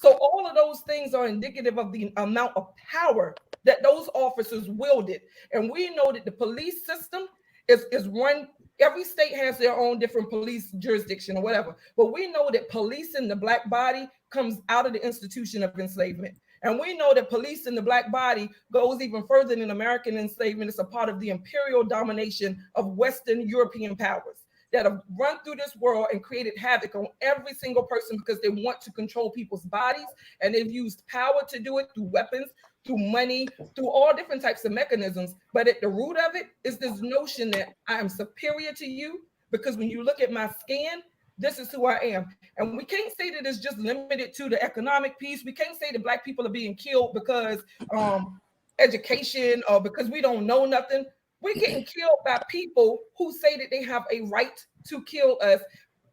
So all of those things are indicative of the amount of power that those officers wielded. And we know that the police system is run, every state has their own different police jurisdiction or whatever. But we know that policing the black body comes out of the institution of enslavement. And we know that policing the black body goes even further than American enslavement. It's a part of the imperial domination of Western European powers that have run through this world and created havoc on every single person because they want to control people's bodies. And they've used power to do it through weapons, through money, through all different types of mechanisms. But at the root of it is this notion that I am superior to you because when you look at my skin, this is who I am. And we can't say that it's just limited to the economic piece. We can't say that black people are being killed because education or because we don't know nothing. We're getting killed by people who say that they have a right to kill us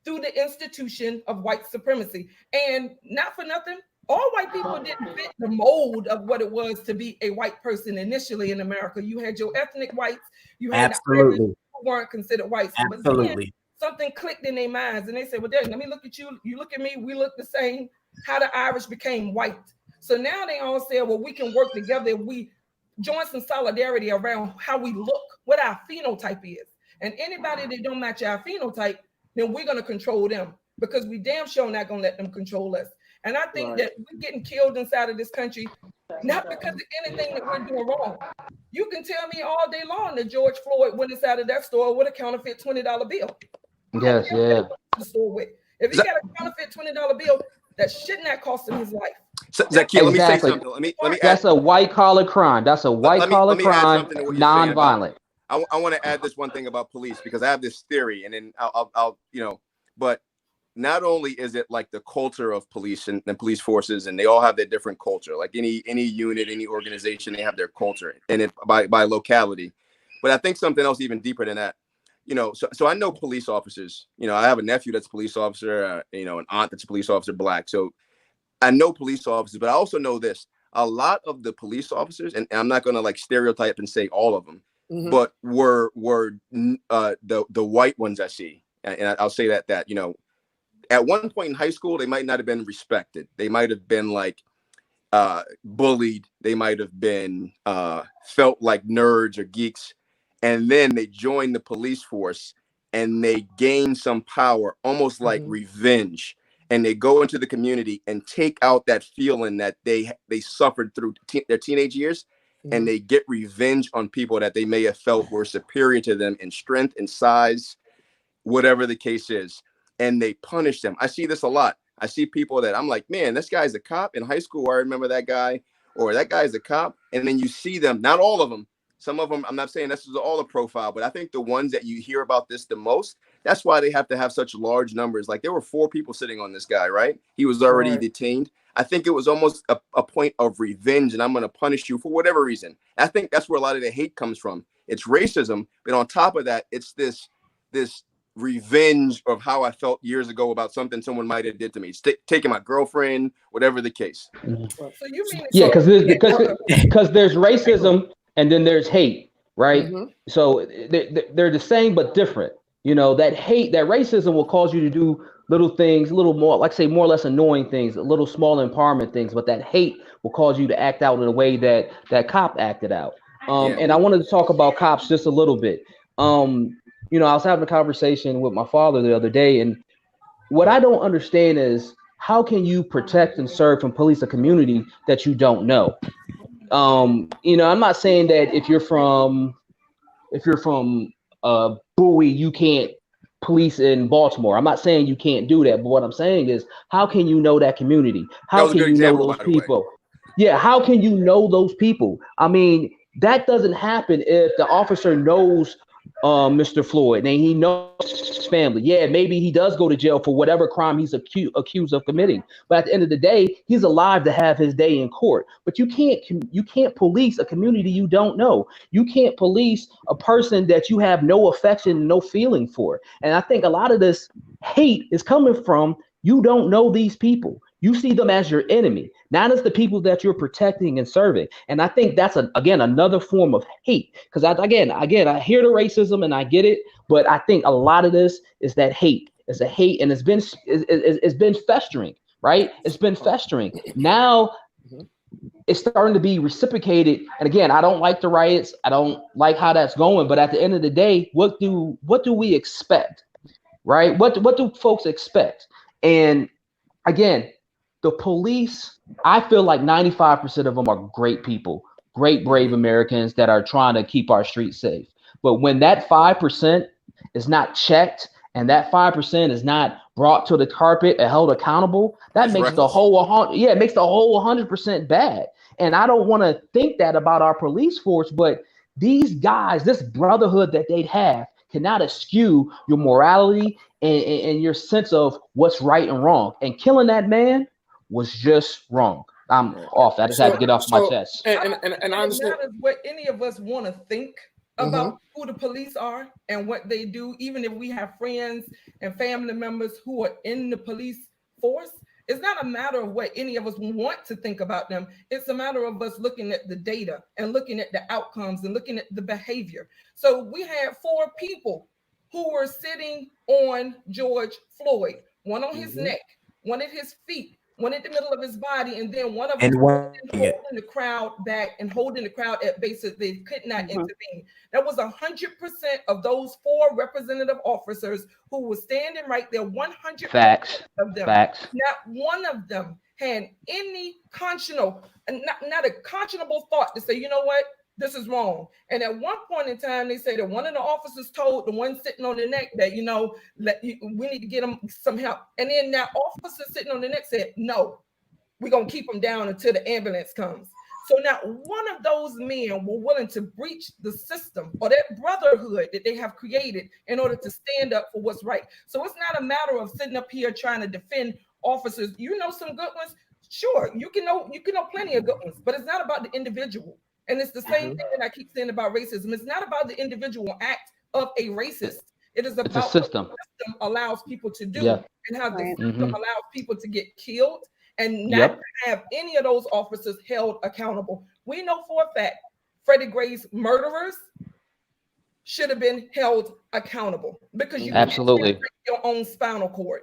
through the institution of white supremacy. And not for nothing, all white people didn't fit the mold of what it was to be a white person initially in America. You had your ethnic whites, you had Absolutely. who weren't considered whites. Absolutely. But then something clicked in their minds and they said, well, Derek, let me look at you. You look at me, we look the same. How the Irish became white. So now they all say, well, we can work together if we join some solidarity around how we look, what our phenotype is. And anybody that don't match our phenotype, then we're going to control them because we damn sure not going to let them control us. And I think that we're getting killed inside of this country, not because of anything that we're doing wrong. You can tell me all day long that George Floyd went inside of that store with a counterfeit $20 bill. Yes, yeah. The store with. If he got a counterfeit $20 bill, that should not cost him his life. So, Zakia, let me say Exactly. something. Let me That's a white collar crime. That's a white collar let me add crime, something to what you're saying non-violent. I want to add this one thing about police because I have this theory, and then I'll but not only is it like the culture of police and police forces, and they all have their different culture. Like any unit, any organization, they have their culture, and it by locality. But I think something else even deeper than that. So I know police officers. I have a nephew that's a police officer. An aunt that's a police officer, black. So I know police officers, but I also know this. A lot of the police officers, and I'm not going to like stereotype and say all of them, but were the white ones I see, and I'll say that at one point in high school they might not have been respected. They might have been like bullied. They might have been felt like nerds or geeks, and then they joined the police force and they gain some power, almost like revenge. And they go into the community and take out that feeling that they suffered through their teenage years, and they get revenge on people that they may have felt were superior to them in strength and size, whatever the case is, and they punish them. I see this a lot. I see people that I'm like, man, this guy's a cop in high school. I remember that guy, or that guy's a cop. And then you see them, not all of them. Some of them, I'm not saying this is all a profile, but I think the ones that you hear about this the most, that's why they have to have such large numbers. Like there were 4 people sitting on this guy, right? He was already detained. I think it was almost a point of revenge, and I'm going to punish you for whatever reason. I think that's where a lot of the hate comes from. It's racism, but on top of that, it's this revenge of how I felt years ago about something someone might have did to me. It's taking my girlfriend, whatever the case. So you mean Yeah, because there's racism and then there's hate, right? So they're the same but different. That hate, that racism will cause you to do little things, a little more, like say, more or less annoying things, a little small empowerment things. But that hate will cause you to act out in a way that cop acted out. And I wanted to talk about cops just a little bit. I was having a conversation with my father the other day, and what I don't understand is how can you protect and serve and police a community that you don't know? I'm not saying that if you're from if you're from Bowie, you can't police in Baltimore. I'm not saying you can't do that, but what I'm saying is, how can you know that community? That How was a can good you know example, those by the way. people? Yeah, how can you know those people? I mean, that doesn't happen if the officer knows Mr. Floyd and he knows his family. Yeah, maybe he does go to jail for whatever crime he's accused of committing. But at the end of the day, he's alive to have his day in court. But you can't police a community you don't know. You can't police a person that you have no affection, no feeling for. And I think a lot of this hate is coming from you don't know these people. You see them as your enemy, not as the people that you're protecting and serving. And I think that's again another form of hate. Because I hear the racism and I get it, but I think a lot of this is that hate. It's a hate, and it's been festering, right? It's been festering. Now it's starting to be reciprocated. And again, I don't like the riots. I don't like how that's going. But at the end of the day, what do we expect, right? What do folks expect? And again, the police, I feel like 95% of them are great people, great, brave Americans that are trying to keep our streets safe. But when that 5% is not checked and that 5% is not brought to the carpet and held accountable, that makes the whole 100% bad. And I don't want to think that about our police force, but these guys, this brotherhood that they have, cannot eschew your morality and your sense of what's right and wrong. And killing that man was just wrong. I'm off. I just had to get off my chest. And I understand what any of us want to think about who the police are and what they do, even if we have friends and family members who are in the police force. It's not a matter of what any of us want to think about them. It's a matter of us looking at the data and looking at the outcomes and looking at the behavior. So we had 4 people who were sitting on George Floyd, one on his neck, one at his feet, one in the middle of his body, and then one of them holding the crowd back and holding the crowd at base so they could not intervene. That was 100% of those 4 representative officers who were standing right there. 100% Facts. of them. Facts. Not one of them had any conscionable, not a conscionable thought to say, you know what, this is wrong. And at one point in time, they say that one of the officers told the one sitting on the neck that, we need to get him some help. And then that officer sitting on the neck said, no, we're going to keep him down until the ambulance comes. So now one of those men were willing to breach the system or that brotherhood that they have created in order to stand up for what's right. So it's not a matter of sitting up here trying to defend officers. You know some good ones. Sure, you can know plenty of good ones, but it's not about the individual. And it's the same thing that I keep saying about racism. It's not about the individual act of a racist. It is about what the system allows people to do and how the system allows people to get killed and not to have any of those officers held accountable. We know for a fact Freddie Gray's murderers should have been held accountable because you absolutely can't break your own spinal cord.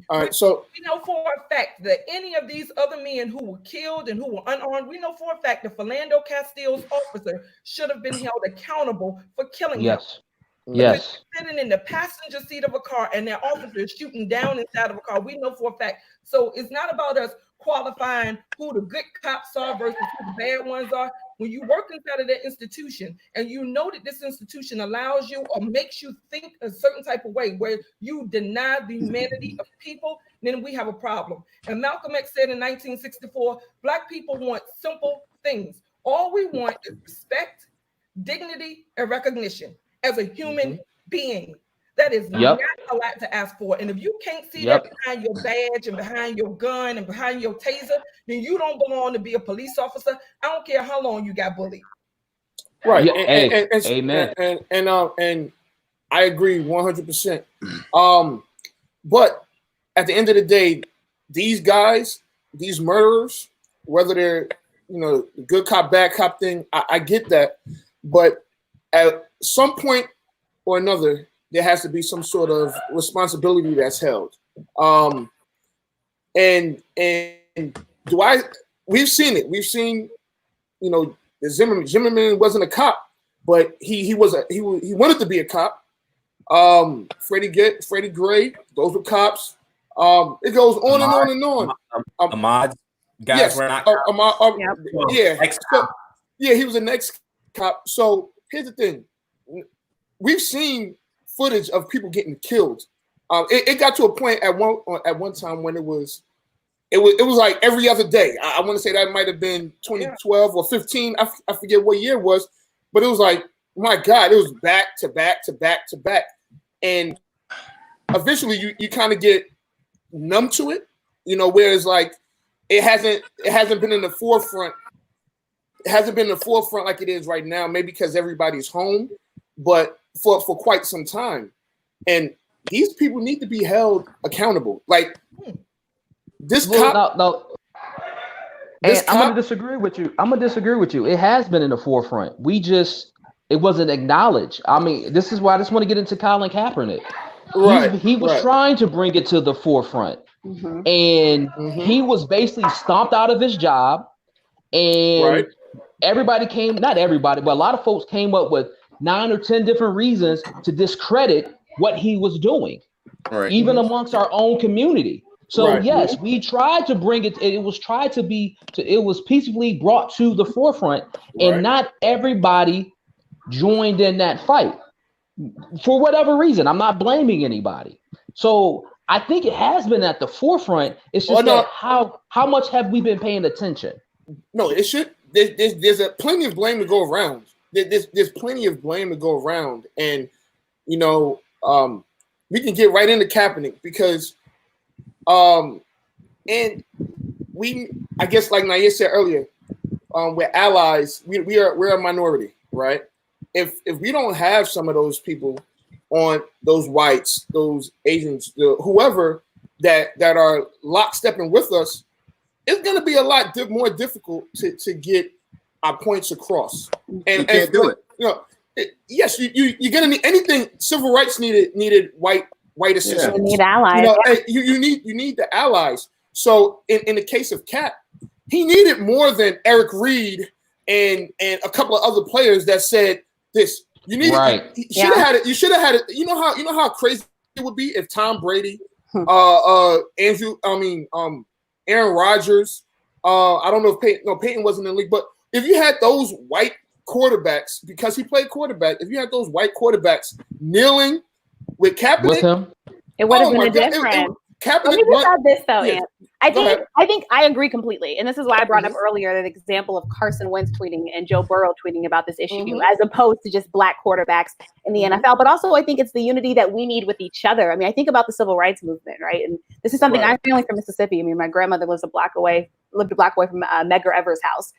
All right, so we know for a fact that any of these other men who were killed and who were unarmed, we know for a fact that Philando Castile's officer should have been held accountable for killing him. Yes. Sitting in the passenger seat of a car and that officer is shooting down inside of a car. We know for a fact. So it's not about us qualifying who the good cops are versus who the bad ones are. When you work inside of that institution and you know that this institution allows you or makes you think a certain type of way where you deny the humanity of people, then we have a problem. And Malcolm X said in 1964, Black people want simple things. All we want is respect, dignity, and recognition as a human being. That is not a lot to ask for. And if you can't see that behind your badge and behind your gun and behind your taser, then you don't belong to be a police officer. I don't care how long you got bullied. Right. Amen. And I agree 100%. But at the end of the day, these guys, these murderers, whether they're good cop, bad cop thing, I get that. But at some point or another, there has to be some sort of responsibility that's held. And we've seen it. We've seen, Zimmerman wasn't a cop, but he wanted to be a cop. Freddie Gray, those were cops. It goes on and on and on. Ahmaud guys were not he was an ex-cop. So here's the thing. we've seen footage of people getting killed. It got to a point at one time when it was like every other day. I want to say that might have been 2012 or 15. I forget what year it was, but it was like, my God, it was back to back to back to back. And eventually you kind of get numb to it, whereas like it hasn't been in the forefront. It hasn't been in the forefront like it is right now, maybe because everybody's home, but for quite some time. And these people need to be held accountable. Like this cop. No. And I'm gonna disagree with you. It has been in the forefront. It wasn't acknowledged. I mean, this is why I just want to get into Colin Kaepernick. Right. He was trying to bring it to the forefront, and he was basically stomped out of his job. And everybody not everybody, but a lot of folks came up with 9 or 10 different reasons to discredit what he was doing, even amongst our own community. So yes, we tried to bring it. It was peacefully brought to the forefront, and not everybody joined in that fight for whatever reason. I'm not blaming anybody. So I think it has been at the forefront. It's just that how much have we been paying attention? No, it should. There's plenty of blame to go around. There's plenty of blame to go around, and we can get right into Kaepernick because, and I guess like Naya said earlier, we're allies. We're a minority, right? If we don't have some of those people on those whites, those Asians, whoever that are lockstepping with us, it's going to be a lot more difficult to get our points across. And you can't do it. Yes, you're going to need anything. Civil rights needed white assistance. You need allies. You need the allies. So in the case of Cap, he needed more than Eric Reed and a couple of other players that said this. You need you should have had it. You should have had it. You know how crazy it would be if Tom Brady, Aaron Rodgers, I don't know if Peyton wasn't in the league, but if you had those white quarterbacks, because he played quarterback, if you had those white quarterbacks kneeling with Kaepernick, with him, it would have been different. Let me just add this though, Ant. I think I agree completely, and this is why I brought up earlier the example of Carson Wentz tweeting and Joe Burrow tweeting about this issue, as opposed to just black quarterbacks in the NFL. But also, I think it's the unity that we need with each other. I mean, I think about the civil rights movement, right? And this is something I'm feeling from Mississippi. I mean, my grandmother lived a block away from Medgar Evers' house.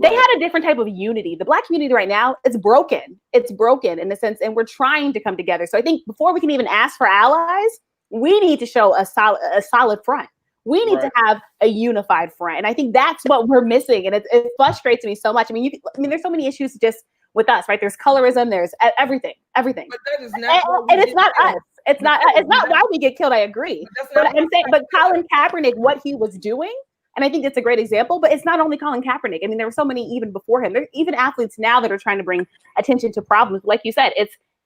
They had a different type of unity. The black community right now, it's broken. It's broken in the sense, and we're trying to come together. So I think before we can even ask for allies, we need to show a solid front. We need to have a unified front. And I think that's what we're missing. And it frustrates me so much. I mean, there's so many issues just with us, right? There's colorism, there's everything. But that is not and it's not us. It's not why we get killed. I agree. But I'm saying, but Colin Kaepernick, what he was doing, and I think it's a great example, but it's not only Colin Kaepernick. I mean, there were so many even before him. There are even athletes now that are trying to bring attention to problems. Like you said,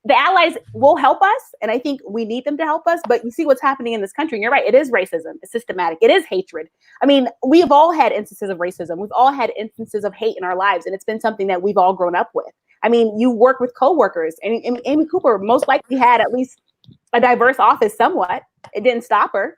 the allies will help us, and I think we need them to help us, but you see what's happening in this country, and you're right, it is racism, it's systematic, it is hatred. I mean, we've all had instances of racism, we've all had instances of hate in our lives, and it's been something that we've all grown up with. I mean, you work with coworkers, and Amy Cooper most likely had at least a diverse office somewhat. It didn't stop her.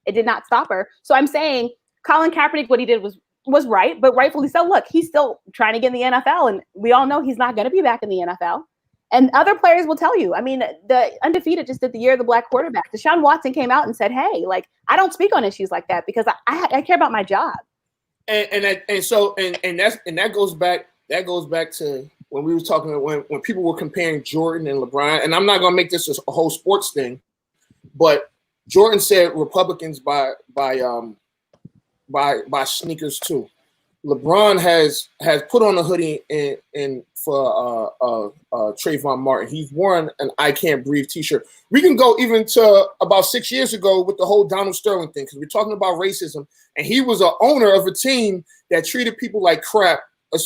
It did not stop her. So I'm saying Colin Kaepernick, what he did was right, but rightfully so. Look, he's still trying to get in the NFL, and we all know he's not going to be back in the NFL. And other players will tell you. I mean, the Undefeated just did the year of the black quarterback. Deshaun Watson came out and said, "Hey, like I don't speak on issues like that because I care about my job." And that goes back to when we were talking when people were comparing Jordan and LeBron. And I'm not gonna make this a whole sports thing, but Jordan said Republicans buy sneakers too. LeBron has put on a hoodie for Trayvon Martin. He's worn an "I Can't Breathe" t-shirt. We can go even to about 6 years ago with the whole Donald Sterling thing, because we're talking about racism, and he was an owner of a team that treated people like crap.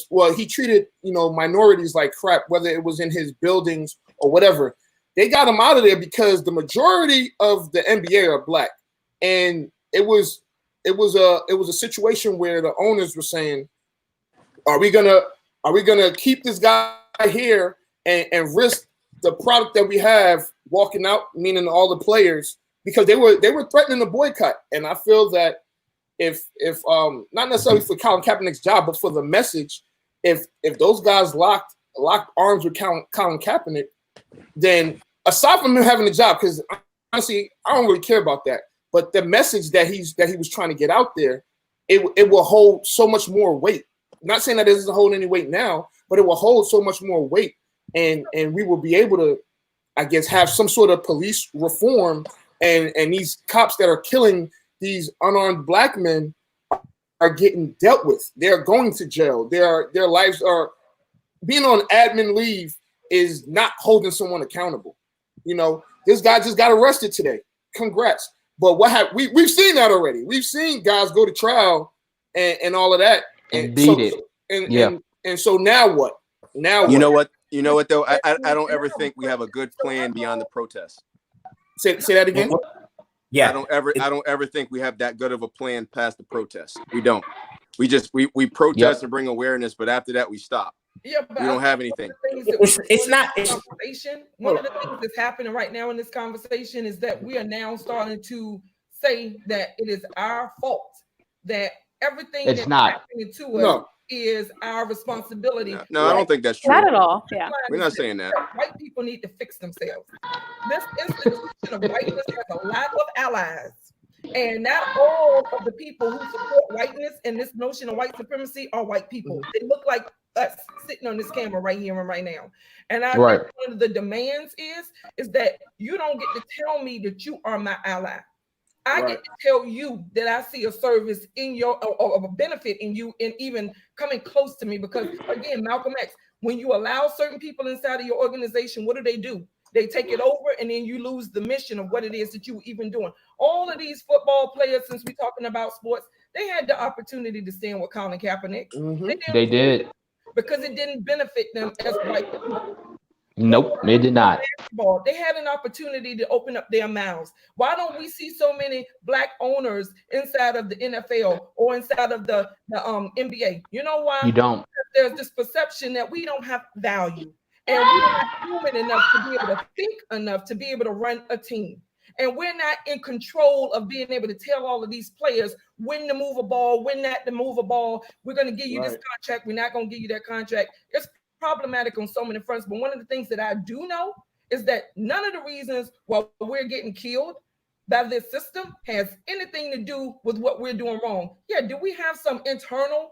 Well, he treated minorities like crap, whether it was in his buildings or whatever. They got him out of there because the majority of the NBA are black, and it was a situation where the owners were saying, are we gonna keep this guy here and risk the product that we have walking out, meaning all the players, because they were threatening to boycott. And I feel that if not necessarily for Colin Kaepernick's job, but for the message, if those guys locked arms with Colin Kaepernick, then aside from him having a job, because honestly, I don't really care about that. But the message that he was trying to get out there, it will hold so much more weight. I'm not saying that it doesn't hold any weight now, but it will hold so much more weight, and we will be able to, I guess, have some sort of police reform, and these cops that are killing these unarmed black men are getting dealt with. They're going to jail. Their lives are being on admin leave is not holding someone accountable. You know, this guy just got arrested today. Congrats. But we've seen that already. We've seen guys go to trial and all of that. And beat it. And so now what? Now you know what? You know what though? I don't ever think we have a good plan beyond the protest. Say that again. Yeah. I don't ever think we have that good of a plan past the protest. We don't. We protest and bring awareness, but after that we stop. Yeah, but we don't have anything. It's not. One of the things that's happening right now in this conversation is that we are now starting to say that it is our fault, that everything that's happening to us is our responsibility. No, I don't think that's true. Not at all. Yeah, we're not saying that. White people need to fix themselves. This institution of whiteness has a lot of allies. And not all of the people who support whiteness and this notion of white supremacy are white people. They look like us sitting on this camera right here and right now. And I think one of the demands is that you don't get to tell me that you are my ally. I get to tell you that I see a service in your or a benefit in you and even coming close to me. Because again, Malcolm X, when you allow certain people inside of your organization, what do? They take it over, and then you lose the mission of what it is that you were even doing. All of these football players, since we're talking about sports, they had the opportunity to stand with Colin Kaepernick. Mm-hmm. They did. Because it didn't benefit them as white people. Nope, it did not. They had an opportunity to open up their mouths. Why don't we see so many black owners inside of the NFL or inside of the NBA? You know why? You don't. There's this perception that we don't have value. And we're not human enough to be able to think enough to be able to run a team. And we're not in control of being able to tell all of these players when to move a ball, when not to move a ball. We're going to give you this contract. We're not going to give you that contract. It's problematic on so many fronts. But one of the things that I do know is that none of the reasons why we're getting killed by this system has anything to do with what we're doing wrong. Yeah, do we have some internal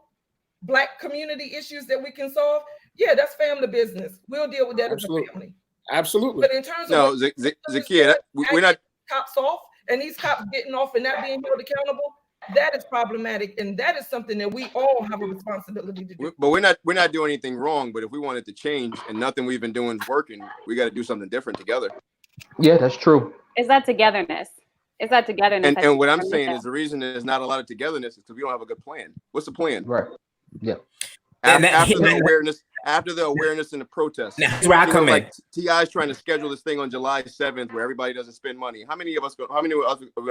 black community issues that we can solve? Yeah, that's family business. We'll deal with that as a family. Absolutely. But in terms of Zakia, we're not cops off and these cops getting off and not being held accountable, that is problematic, and that is something that we all have a responsibility to do. But we're not doing anything wrong. But if we want it to change and nothing we've been doing is working, we got to do something different together. Yeah, that's true. Is that togetherness? And what I'm saying is the reason there's not a lot of togetherness is because we don't have a good plan. What's the plan? Right. Yeah. After the awareness and the protest. Now, here's where I come in. Like T.I.'s trying to schedule this thing on July 7th where everybody doesn't spend money. How many of us are going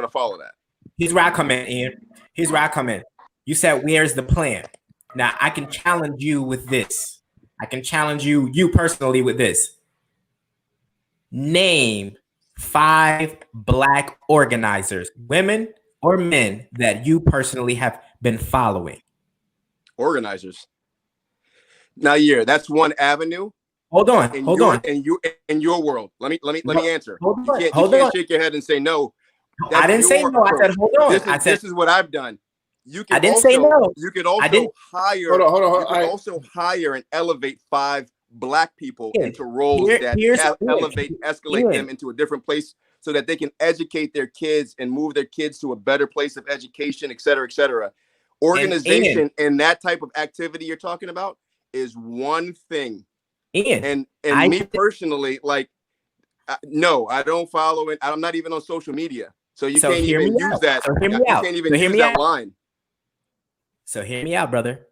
to follow that? Here's where I come in, Ian. Here's where I come in. You said, where's the plan? Now, I can challenge you with this. I can challenge you personally with this. Name 5 black organizers, women or men, that you personally have been following. Organizers. Now, that's one avenue. Hold on. In your world. Let me answer. You can't shake your head and say no. I didn't say no. I said hold on. This is what I've done. I didn't say no. You could also hire. Hold on. You could also hire and elevate 5 black people into roles that escalate them into a different place, so that they can educate their kids and move their kids to a better place of education, et cetera, et cetera. Organization and that type of activity you're talking about is one thing. And me personally, like, no, I don't follow it. I'm not even on social media. So you can't even use that. You can't even use that line. So hear me out, brother.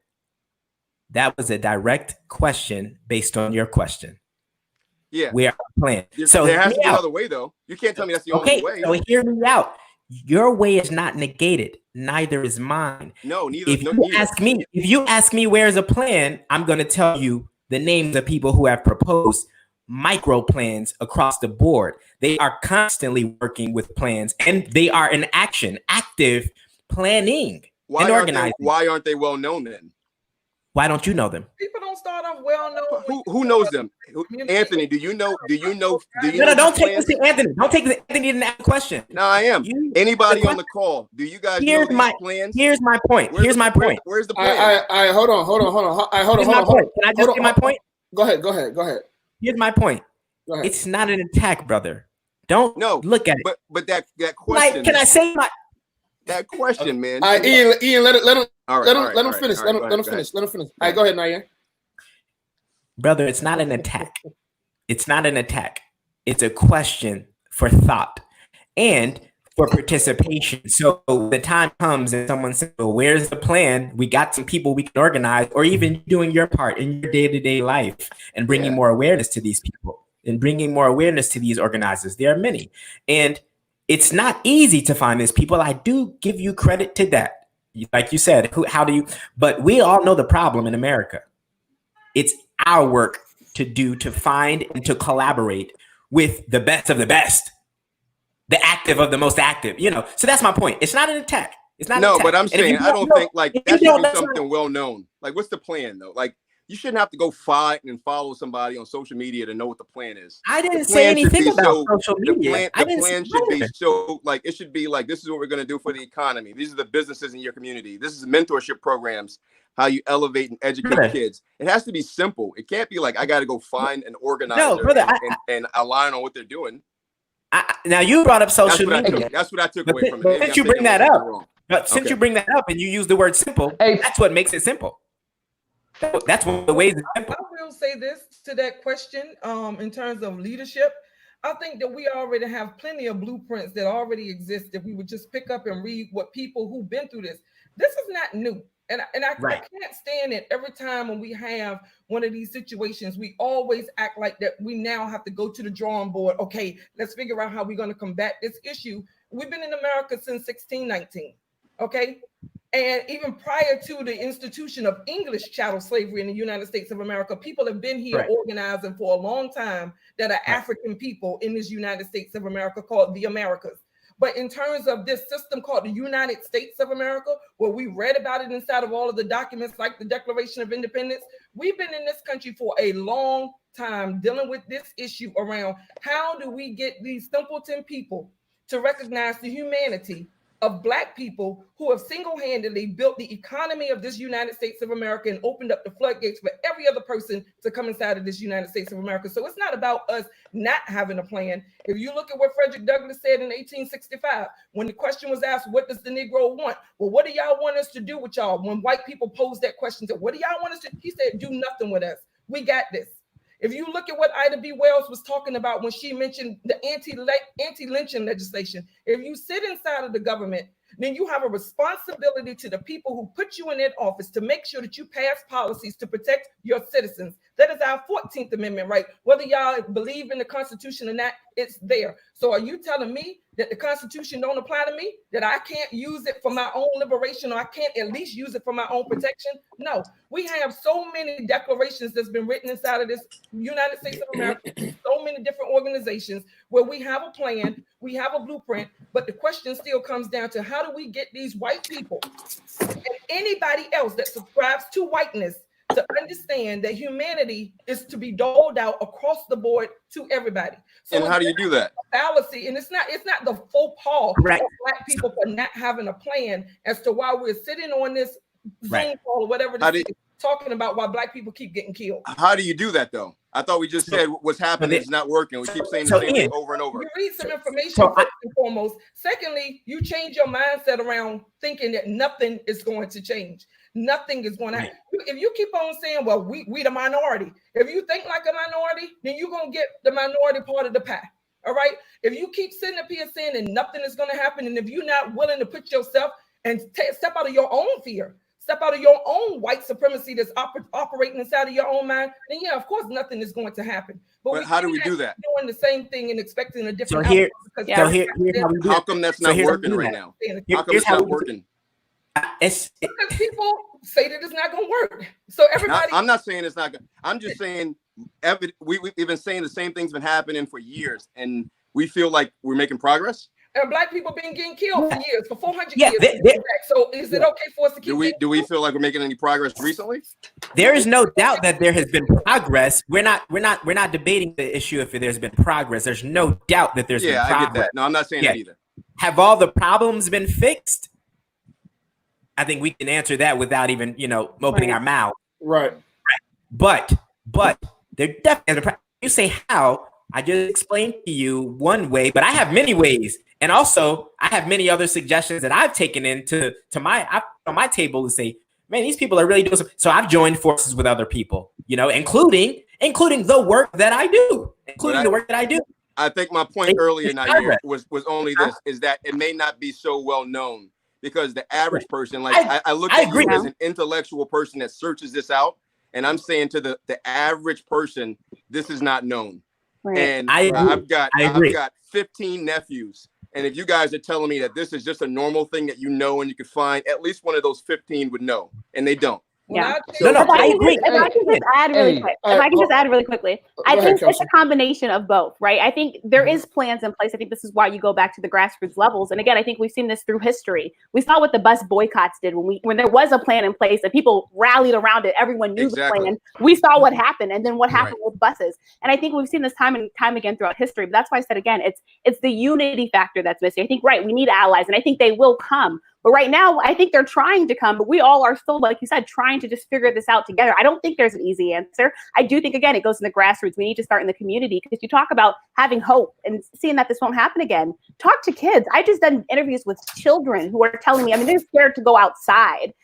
That was a direct question based on your question. Yeah. We are playing. So there has to be another way, though. You can't tell me that's the only way. So hear me out. Your way is not negated. Neither is mine. No, neither. If you ask me where's a plan, I'm going to tell you the names of people who have proposed. micro plans across the board. They are constantly working with plans, and they are in action, active planning and organizing. Why aren't they well known then? Why don't you know them? People don't start off well known. Who knows them? Anthony, do you know? No, don't take this to Anthony. Don't take this. Anthony didn't ask a question. No, I am. Anybody on the call? Do you guys know these plans? Here's my point. Where's my point? Where's the plan? Hold on. Hold on. Can I just get my point? Go ahead. Here's my point. It's not an attack, brother. Don't look at it. But that question. Can I say my that question, man? Ian, let him. All right, let him finish. Let him finish. All right, go ahead, Nayan. Brother, it's not an attack. It's not an attack. It's a question for thought and for participation. So the time comes and someone says, well, where's the plan? We got some people we can organize, or even doing your part in your day-to-day life and bringing more awareness to these people and bringing more awareness to these organizers. There are many. And it's not easy to find these people. I do give you credit to that. Like you said, but we all know the problem in America. It's our work to do, to find and to collaborate with the best of the best, the active of the most active, So that's my point. It's not an attack. It's not. No, but I'm saying I don't think like that should be something well known. Like, what's the plan though? Like, you shouldn't have to go find and follow somebody on social media to know what the plan is. I didn't say anything about social media. The plan should be so like it should be like, this is what we're going to do for the economy. These are the businesses in your community. This is mentorship programs, how you elevate and educate kids. It has to be simple. It can't be like I got to go find an organizer and align on what they're doing. Now you brought up social media. That's what I took away from it. Since you bring that up, and you use the word simple, that's what makes it simple. That's one of the ways. I will say this to that question. In terms of leadership, I think that we already have plenty of blueprints that already exist. If we would just pick up and read what people who've been through this. This is not new, and I can't stand it. Every time when we have one of these situations, we always act like that. We now have to go to the drawing board. Okay, let's figure out how we're going to combat this issue. We've been in America since 1619. Okay. And even prior to the institution of English chattel slavery in the United States of America, people have been here organizing for a long time that are African people in this United States of America called the Americas. But in terms of this system called the United States of America, where we read about it inside of all of the documents like the Declaration of Independence, we've been in this country for a long time dealing with this issue around how do we get these simpleton people to recognize the humanity of Black people who have single-handedly built the economy of this United States of America and opened up the floodgates for every other person to come inside of this United States of America. So it's not about us not having a plan. If you look at what Frederick Douglass said in 1865, when the question was asked, what does the Negro want? Well, what do y'all want us to do with y'all? When white people posed that question, what do y'all want us to do? He said, do nothing with us. We got this. If you look at what Ida B. Wells was talking about when she mentioned the anti-lynching legislation, if you sit inside of the government, then you have a responsibility to the people who put you in that office to make sure that you pass policies to protect your citizens. That is our 14th Amendment right. Whether y'all believe in the Constitution or not, it's there. So are you telling me that the Constitution don't apply to me, that I can't use it for my own liberation, or I can't at least use it for my own protection? No, we have so many declarations that's been written inside of this United States of America, so many different organizations where we have a plan, we have a blueprint, but the question still comes down to how do we get these white people and anybody else that subscribes to whiteness to understand that humanity is to be doled out across the board to everybody. So and how do you do that? Fallacy, and it's not the faux pas of Black people for not having a plan as to why we're sitting on this Zoom call or whatever this is, talking about why Black people keep getting killed. How do you do that though? I thought we just said what's happening is not working. We keep saying the same thing over and over. You read some information first and foremost. Secondly, you change your mindset around thinking that nothing is going to change. Nothing is going to happen. If you keep on saying, well, we the minority. If you think like a minority, then you're going to get the minority part of the pie. All right? If you keep sitting up here saying that nothing is going to happen, and if you're not willing to put yourself and step out of your own fear, step out of your own white supremacy that's operating inside of your own mind, then yeah, of course, nothing is going to happen. But how do we do that? Doing the same thing and expecting a different outcome. Here's how we do it. How come that's not working right now? How come it's not working? Because people say that it's not going to work. So everybody, I'm not saying it's not going. I'm just saying we've been saying the same thing's been happening for years, and we feel like we're making progress. And Black people been getting killed for years, for 400 Yeah, years. So is it okay for us to keep? Do we feel like we're making any progress recently? There is no doubt that there has been progress. We're not debating the issue if there's been progress. There's no doubt that there's been progress. I get that. No, I'm not saying that either. Have all the problems been fixed? I think we can answer that without even, opening our mouth. Right. But they're definitely. You say how? I just explained to you one way, but I have many ways, and also I have many other suggestions that I've taken into on my table to say, man, these people are really doing something. So I've joined forces with other people, including the work that I do, I think my point earlier, Nair, was only this: is that it may not be so well known because the average person, I look at you as an intellectual person that searches this out, and I'm saying to the average person, this is not known. Right. And I've got 15 nephews. And if you guys are telling me that this is just a normal thing that and you could find, at least one of those 15 would know, and they don't. Yeah. I agree. If I can just add really quick. If I can just add really quickly. I think it's a combination of both, right? I think there is plans in place. I think this is why you go back to the grassroots levels. And again, I think we've seen this through history. We saw what the bus boycotts did when there was a plan in place and people rallied around it. Everyone knew the plan. We saw what happened, and then what happened with buses. And I think we've seen this time and time again throughout history. But that's why I said again, it's the unity factor that's missing. I think we need allies, and I think they will come. But right now, I think they're trying to come, but we all are still, like you said, trying to just figure this out together. I don't think there's an easy answer. I do think, again, it goes in the grassroots. We need to start in the community because you talk about having hope and seeing that this won't happen again. Talk to kids. I just done interviews with children who are telling me, they're scared to go outside.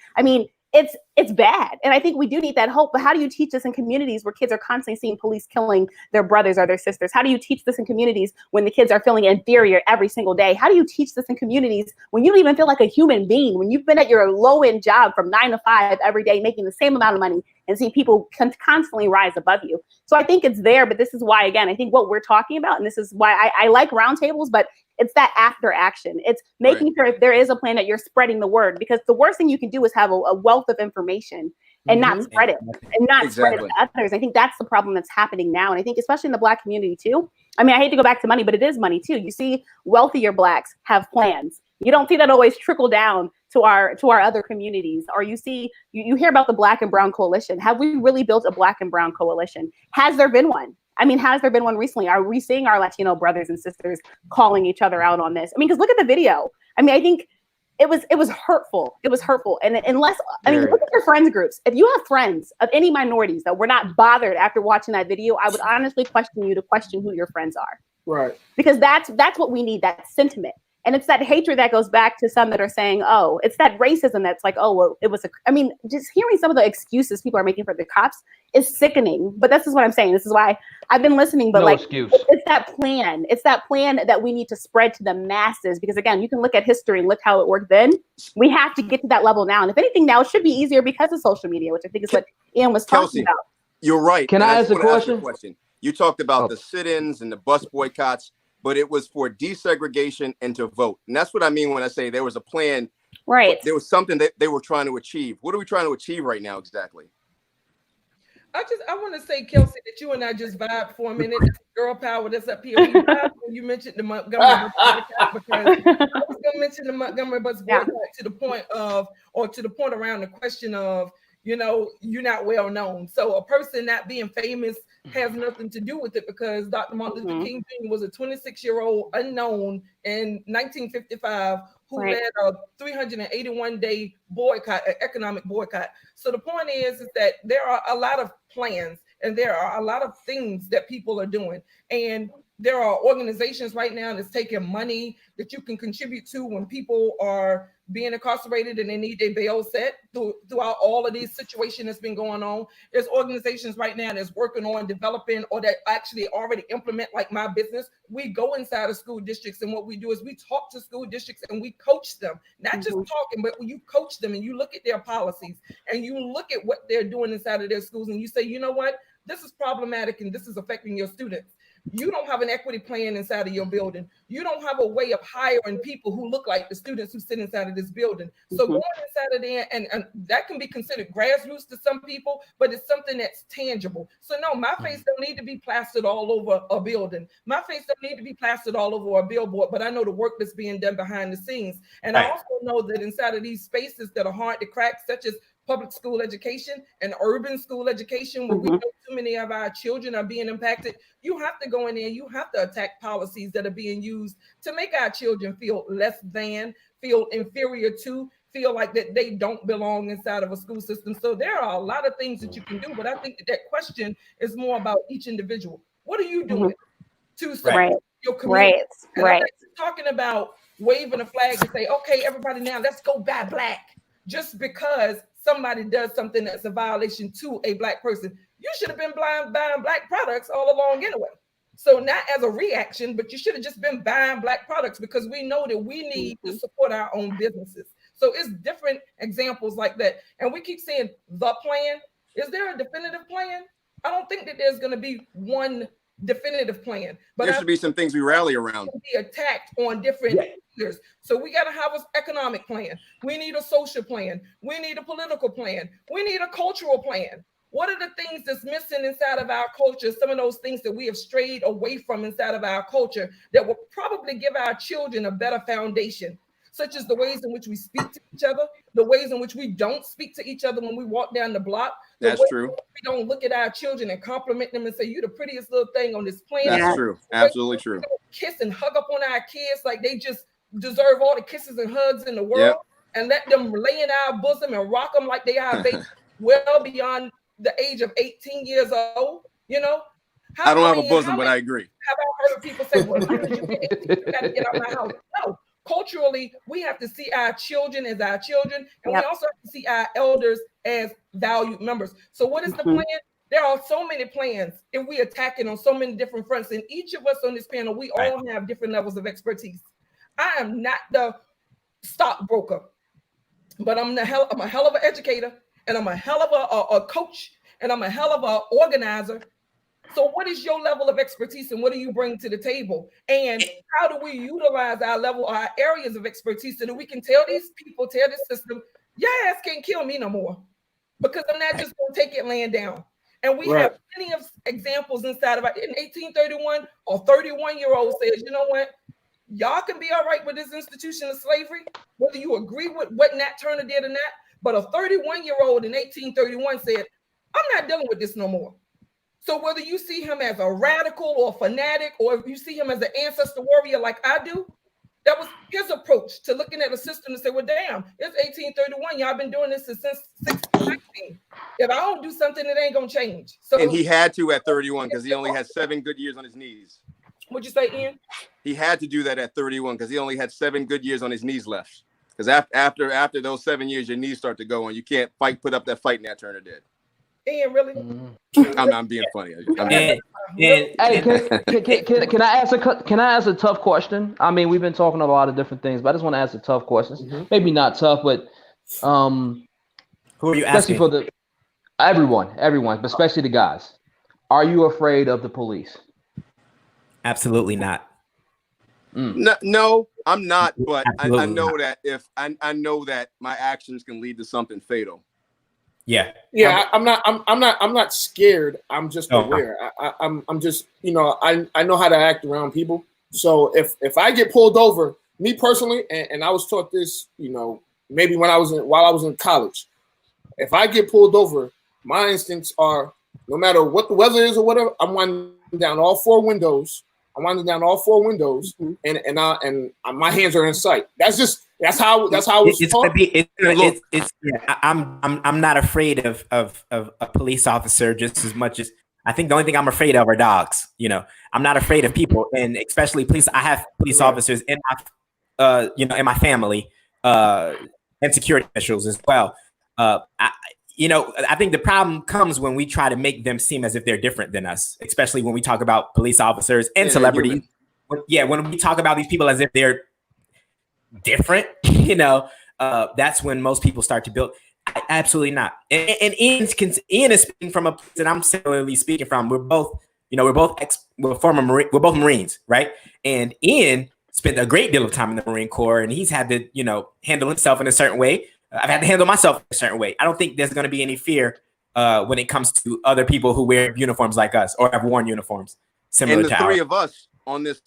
It's bad. And I think we do need that hope. But how do you teach this in communities where kids are constantly seeing police killing their brothers or their sisters? How do you teach this in communities when the kids are feeling inferior every single day? How do you teach this in communities when you don't even feel like a human being, when you've been at your low-end job from 9 to 5 every day, making the same amount of money and see people constantly rise above you? So I think it's there, but this is why, again, I think what we're talking about, and this is why I like roundtables, but it's that after action. It's making sure if there is a plan that you're spreading the word, because the worst thing you can do is have a wealth of information and not spread it and not spread it to others. I think that's the problem that's happening now. And I think especially in the Black community too. I hate to go back to money, but it is money too. You see wealthier Blacks have plans. You don't see that always trickle down to our other communities, or you hear about the Black and Brown coalition. Have we really built a Black and Brown coalition? Has there been one? Has there been one recently? Are we seeing our Latino brothers and sisters calling each other out on this? Because look at the video. I think it was hurtful. It was hurtful. And unless, look at your friends groups. If you have friends of any minorities that were not bothered after watching that video, I would honestly question you to question who your friends are. Right. Because that's what we need, that sentiment. And it's that hatred that goes back to some that are saying, oh, it's that racism that's like, oh, well, it was just hearing some of the excuses people are making for the cops is sickening. But this is what I'm saying. This is why I've been listening. But it's that plan. It's that plan that we need to spread to the masses. Because again, you can look at history and look how it worked then. We have to get to that level now. And if anything, now it should be easier because of social media, which I think is what Ian was talking about. You're right. Can I ask a question? You talked about the sit-ins and the bus boycotts, but it was for desegregation and to vote. And that's what I mean when I say there was a plan. Right. There was something that they were trying to achieve. What are we trying to achieve right now exactly? I want to say, Kelsey, that you and I just vibe for a minute. Girl power that's up here. You mentioned the Montgomery bus boycott, because I was going to mention the Montgomery bus boycott to the point around the question of, you're not well known. So a person not being famous has nothing to do with it, because Dr. Martin Luther King Jr. was a 26-year-old unknown in 1955 who led a 381-day boycott, an economic boycott. So the point is that there are a lot of plans and there are a lot of things that people are doing. And there are organizations right now that's taking money that you can contribute to when people are being incarcerated and they need their bail set throughout all of these situations that's been going on. There's organizations right now that's working on developing, or that actually already implement, like my business. We go inside of school districts, and what we do is we talk to school districts and we coach them, not just talking, but when you coach them and you look at their policies and you look at what they're doing inside of their schools and you say, you know what, this is problematic and this is affecting your students. You don't have an equity plan inside of your building. You don't have a way of hiring people who look like the students who sit inside of this building. So going inside of there, and that can be considered grassroots to some people, but it's something that's tangible. So no, my face don't need to be plastered all over a building. My face don't need to be plastered all over a billboard, but I know the work that's being done behind the scenes. And I also know that inside of these spaces that are hard to crack, such as public school education and urban school education, where we know too many of our children are being impacted, you have to go in there, you have to attack policies that are being used to make our children feel less than, feel inferior to, feel like that they don't belong inside of a school system. So there are a lot of things that you can do, but I think that question is more about each individual. What are you doing to support your community? And I'm not talking about waving a flag and say, okay, everybody now let's go buy black, just because somebody does something that's a violation to a black person. You should have been buying black products all along anyway. So not as a reaction, but you should have just been buying black products, because we know that we need to support our own businesses. So it's different examples like that. And we keep saying the plan. Is there a definitive plan? I don't think that there's going to be one definitive plan, but there should be some things we rally around. Be attacked on different years. So we got to have an economic plan. We need a social plan. We need a political plan. We need a cultural plan. What are the things that's missing inside of our culture? Some of those things that we have strayed away from inside of our culture that will probably give our children a better foundation, such as the ways in which we speak to each other, the ways in which we don't speak to each other when we walk down the block. That's true. We don't look at our children and compliment them and say, "You're the prettiest little thing on this planet." That's true. Absolutely true. Kiss and hug up on our kids like they just deserve all the kisses and hugs in the world, and let them lay in our bosom and rock them like they are babies well beyond the age of 18 years old. You know, I don't have a bosom, but I agree. Have I heard people say, "Well, as you get 18, you got to get out of my house"? No. Culturally, we have to see our children as our children, and we also have to see our elders as valued members. So what is the plan? There are so many plans, and we attack it on so many different fronts. And each of us on this panel, we all have different levels of expertise. I am not the stockbroker, but I'm a hell of an educator, and I'm a hell of a coach, and I'm a hell of an organizer. So what is your level of expertise, and what do you bring to the table? And how do we utilize our areas of expertise so that we can tell these people, tell this system, your ass can't kill me no more, because I'm not just going to take it laying down. And we have plenty of examples inside of it. In 1831, a 31-year-old says, you know what? Y'all can be all right with this institution of slavery, whether you agree with what Nat Turner did or not. But a 31-year-old in 1831 said, I'm not dealing with this no more. So whether you see him as a radical or a fanatic, or if you see him as an ancestor warrior like I do, that was his approach to looking at a system and say, well, damn, it's 1831. Y'all been doing this since 1619. If I don't do something, it ain't going to change. So, and he had to at 31 because he only had 7 good years on his knees. What'd you say, Ian? He had to do that at 31 because he only had 7 good years on his knees left. Because after those 7 years, your knees start to go and you can't put up that fight Nat Turner did. Ian, really? I'm being funny. Hey, can I ask a tough question? I mean, we've been talking about a lot of different things, but I just want to ask a tough question. Maybe not tough, but who are you asking? For everyone, but especially the guys. Are you afraid of the police? Absolutely not. No, I'm not. But I know that I know that my actions can lead to something fatal. Yeah. I'm not scared. I'm just aware. I'm just, I know how to act around people. So if I get pulled over, me personally, and I was taught this, maybe while I was in college, if I get pulled over, my instincts are, no matter what the weather is or whatever, I'm winding down all 4 windows. And my hands are in sight. That's how it's gonna be. I'm not afraid of a police officer just as much as I think the only thing I'm afraid of are dogs. I'm not afraid of people, and especially police. I have police officers in my in my family, and security officials as well. I think the problem comes when we try to make them seem as if they're different than us, especially when we talk about police officers and celebrities. When we talk about these people as if they're different, that's when most people start to build. Absolutely not. And Ian is speaking from a place that I'm similarly speaking from. We're both You know, we're both Marines, right? And Ian spent a great deal of time in the Marine Corps, and he's had to, you know, handle himself in a certain way. I've had to handle myself in a certain way. I don't think there's going to be any fear when it comes to other people who wear uniforms like us or have worn uniforms similar And the to three ours. of us on this,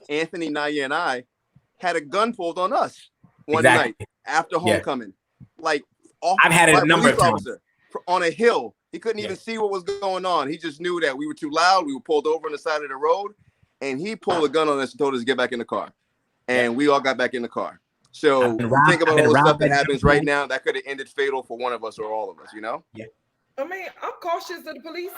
Anthony, Naya, and I had a gun pulled on us one Exactly. night after homecoming. Like, I've had it a number of police times. officer on a hill. He couldn't even see what was going on. He just knew that we were too loud. We were pulled over on the side of the road, and he pulled a gun on us and told us to get back in the car. And we all got back in the car. So think about all the stuff that happens right now that could have ended fatal for one of us or all of us, you know? Yeah. I mean, I'm cautious of the police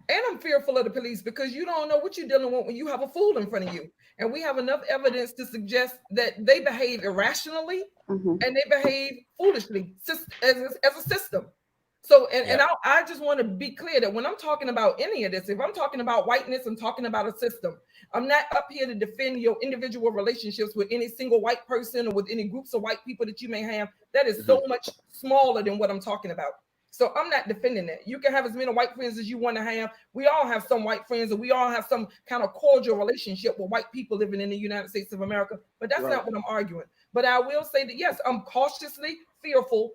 and I'm fearful of the police because you don't know what you're dealing with when you have a fool in front of you. And we have enough evidence to suggest that they behave irrationally and they behave foolishly as a system. So, and I just want to be clear that when I'm talking about any of this, if I'm talking about whiteness, I'm talking about a system. I'm not up here to defend your individual relationships with any single white person or with any groups of white people that you may have. That is so much smaller than what I'm talking about. So I'm not defending that. You can have as many white friends as you want to have. We all have some white friends, and we all have some kind of cordial relationship with white people living in the United States of America. But that's not what I'm arguing. But I will say that, yes, I'm cautiously fearful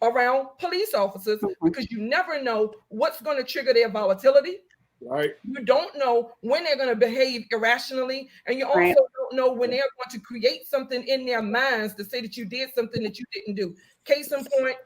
around police officers because you never know what's going to trigger their volatility. Right. You don't know when they're going to behave irrationally, and you also don't know when they're going to create something in their minds to say that you did something that you didn't do. Case in point,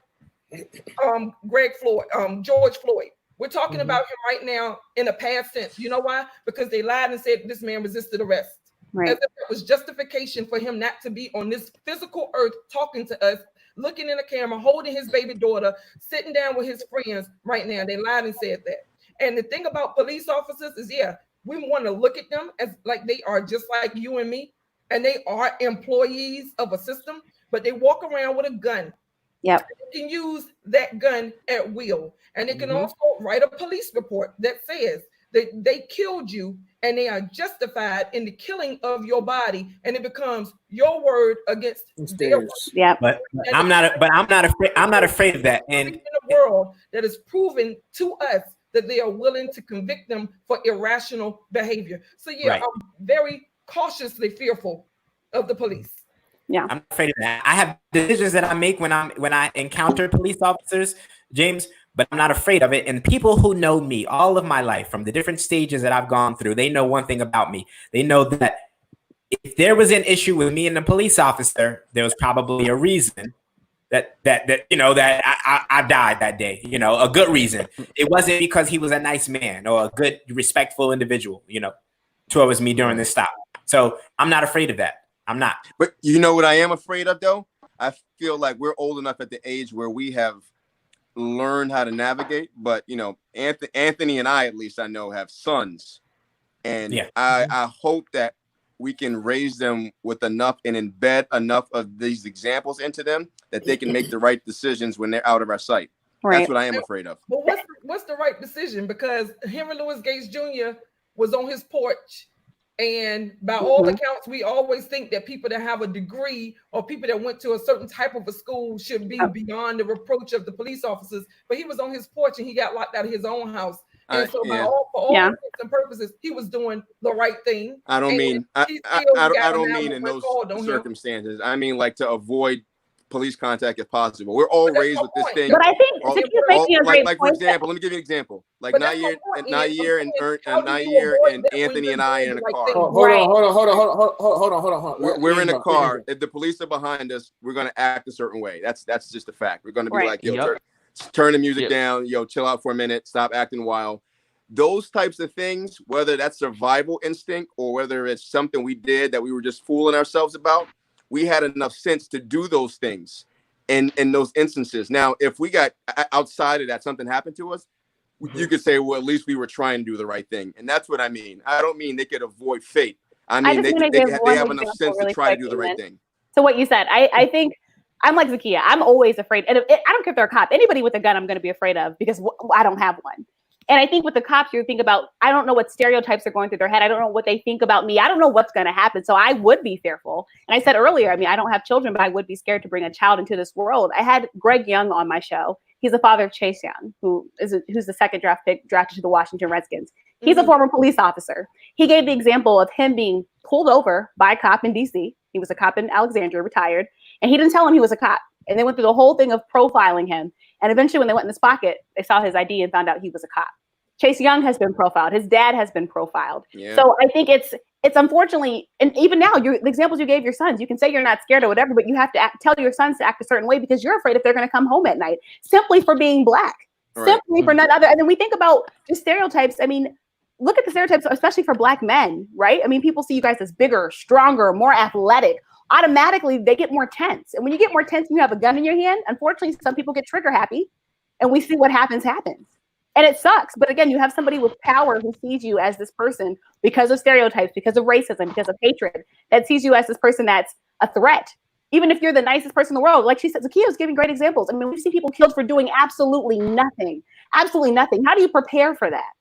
George Floyd. We're talking about him right now in a past tense. You know why? Because they lied and said this man resisted arrest. As if it was justification for him not to be on this physical earth talking to us, looking in the camera, holding his baby daughter, sitting down with his friends right now. They lied and said that. And the thing about police officers is, we want to look at them as like they are just like you and me, and they are employees of a system, but they walk around with a gun. Yep. They can use that gun at will. And they can also write a police report that says that they killed you and they are justified in the killing of your body, and it becomes your word against their word. Yeah. But I'm not afraid of that. And in a world that is proven to us that they are willing to convict them for irrational behavior. So I'm very cautiously fearful of the police. Yeah. I'm afraid of that. I have decisions that I make when I encounter police officers, James, but I'm not afraid of it. And people who know me all of my life, from the different stages that I've gone through, they know one thing about me. They know that if there was an issue with me and the police officer, there was probably a reason that I died that day, a good reason. It wasn't because he was a nice man or a good, respectful individual, towards me during this stop. So I'm not afraid of that. I'm not. But you know what I am afraid of, though? I feel like we're old enough at the age where we have learned how to navigate. But, Anthony and I, at least I know, have sons. And I hope that we can raise them with enough and embed enough of these examples into them that they can make the right decisions when they're out of our sight. Right. That's what I am afraid of. But what's the right decision? Because Henry Louis Gates Jr. was on his porch. And by all accounts, we always think that people that have a degree or people that went to a certain type of a school should be beyond the reproach of the police officers. But he was on his porch and he got locked out of his own house. And so for all intents and purposes, he was doing the right thing. I don't mean in those circumstances. I mean, like, to avoid police contact if possible. We're all raised with this thing. But I think you're making a great point. For example, let me give you an example. Like Nair and Anthony and I are in a car. Hold on. We're in a car. If the police are behind us, we're gonna act a certain way. That's just a fact. We're gonna be like, turn the music down, chill out for a minute, stop acting wild. Those types of things, whether that's survival instinct or whether it's something we did that we were just fooling ourselves about, we had enough sense to do those things in those instances. Now, if we got outside of that, something happened to us, you could say, well, at least we were trying to do the right thing. And that's what I mean. I don't mean they could avoid fate. I mean, they have enough sense to try to do the right thing. So what you said, I think I'm like Zakia. I'm always afraid. And I don't care if they're a cop. Anybody with a gun, I'm going to be afraid of because I don't have one. And I think with the cops, you think about, I don't know what stereotypes are going through their head. I don't know what they think about me. I don't know what's going to happen. So I would be fearful. And I said earlier, I mean, I don't have children, but I would be scared to bring a child into this world. I had Greg Young on my show. He's the father of Chase Young, who's the second draft pick drafted to the Washington Redskins. He's a former police officer. He gave the example of him being pulled over by a cop in DC. He was a cop in Alexandria, retired, and he didn't tell him he was a cop. And they went through the whole thing of profiling him. And eventually when they went in his pocket, they saw his ID and found out he was a cop. Chase Young has been profiled. His dad has been profiled. Yeah. So I think it's unfortunately, and even now, the examples you gave your sons, you can say you're not scared or whatever, but you have to tell your sons to act a certain way because you're afraid if they're going to come home at night simply for being Black, simply for none other. And then we think about just stereotypes. I mean, look at the stereotypes, especially for Black men, right? I mean, people see you guys as bigger, stronger, more athletic. Automatically, they get more tense. And when you get more tense and you have a gun in your hand, unfortunately, some people get trigger happy, and we see what happens. And it sucks. But again, you have somebody with power who sees you as this person because of stereotypes, because of racism, because of hatred, that sees you as this person that's a threat. Even if you're the nicest person in the world, like she said, Zakiya was giving great examples. I mean, we've seen people killed for doing absolutely nothing. Absolutely nothing. How do you prepare for that?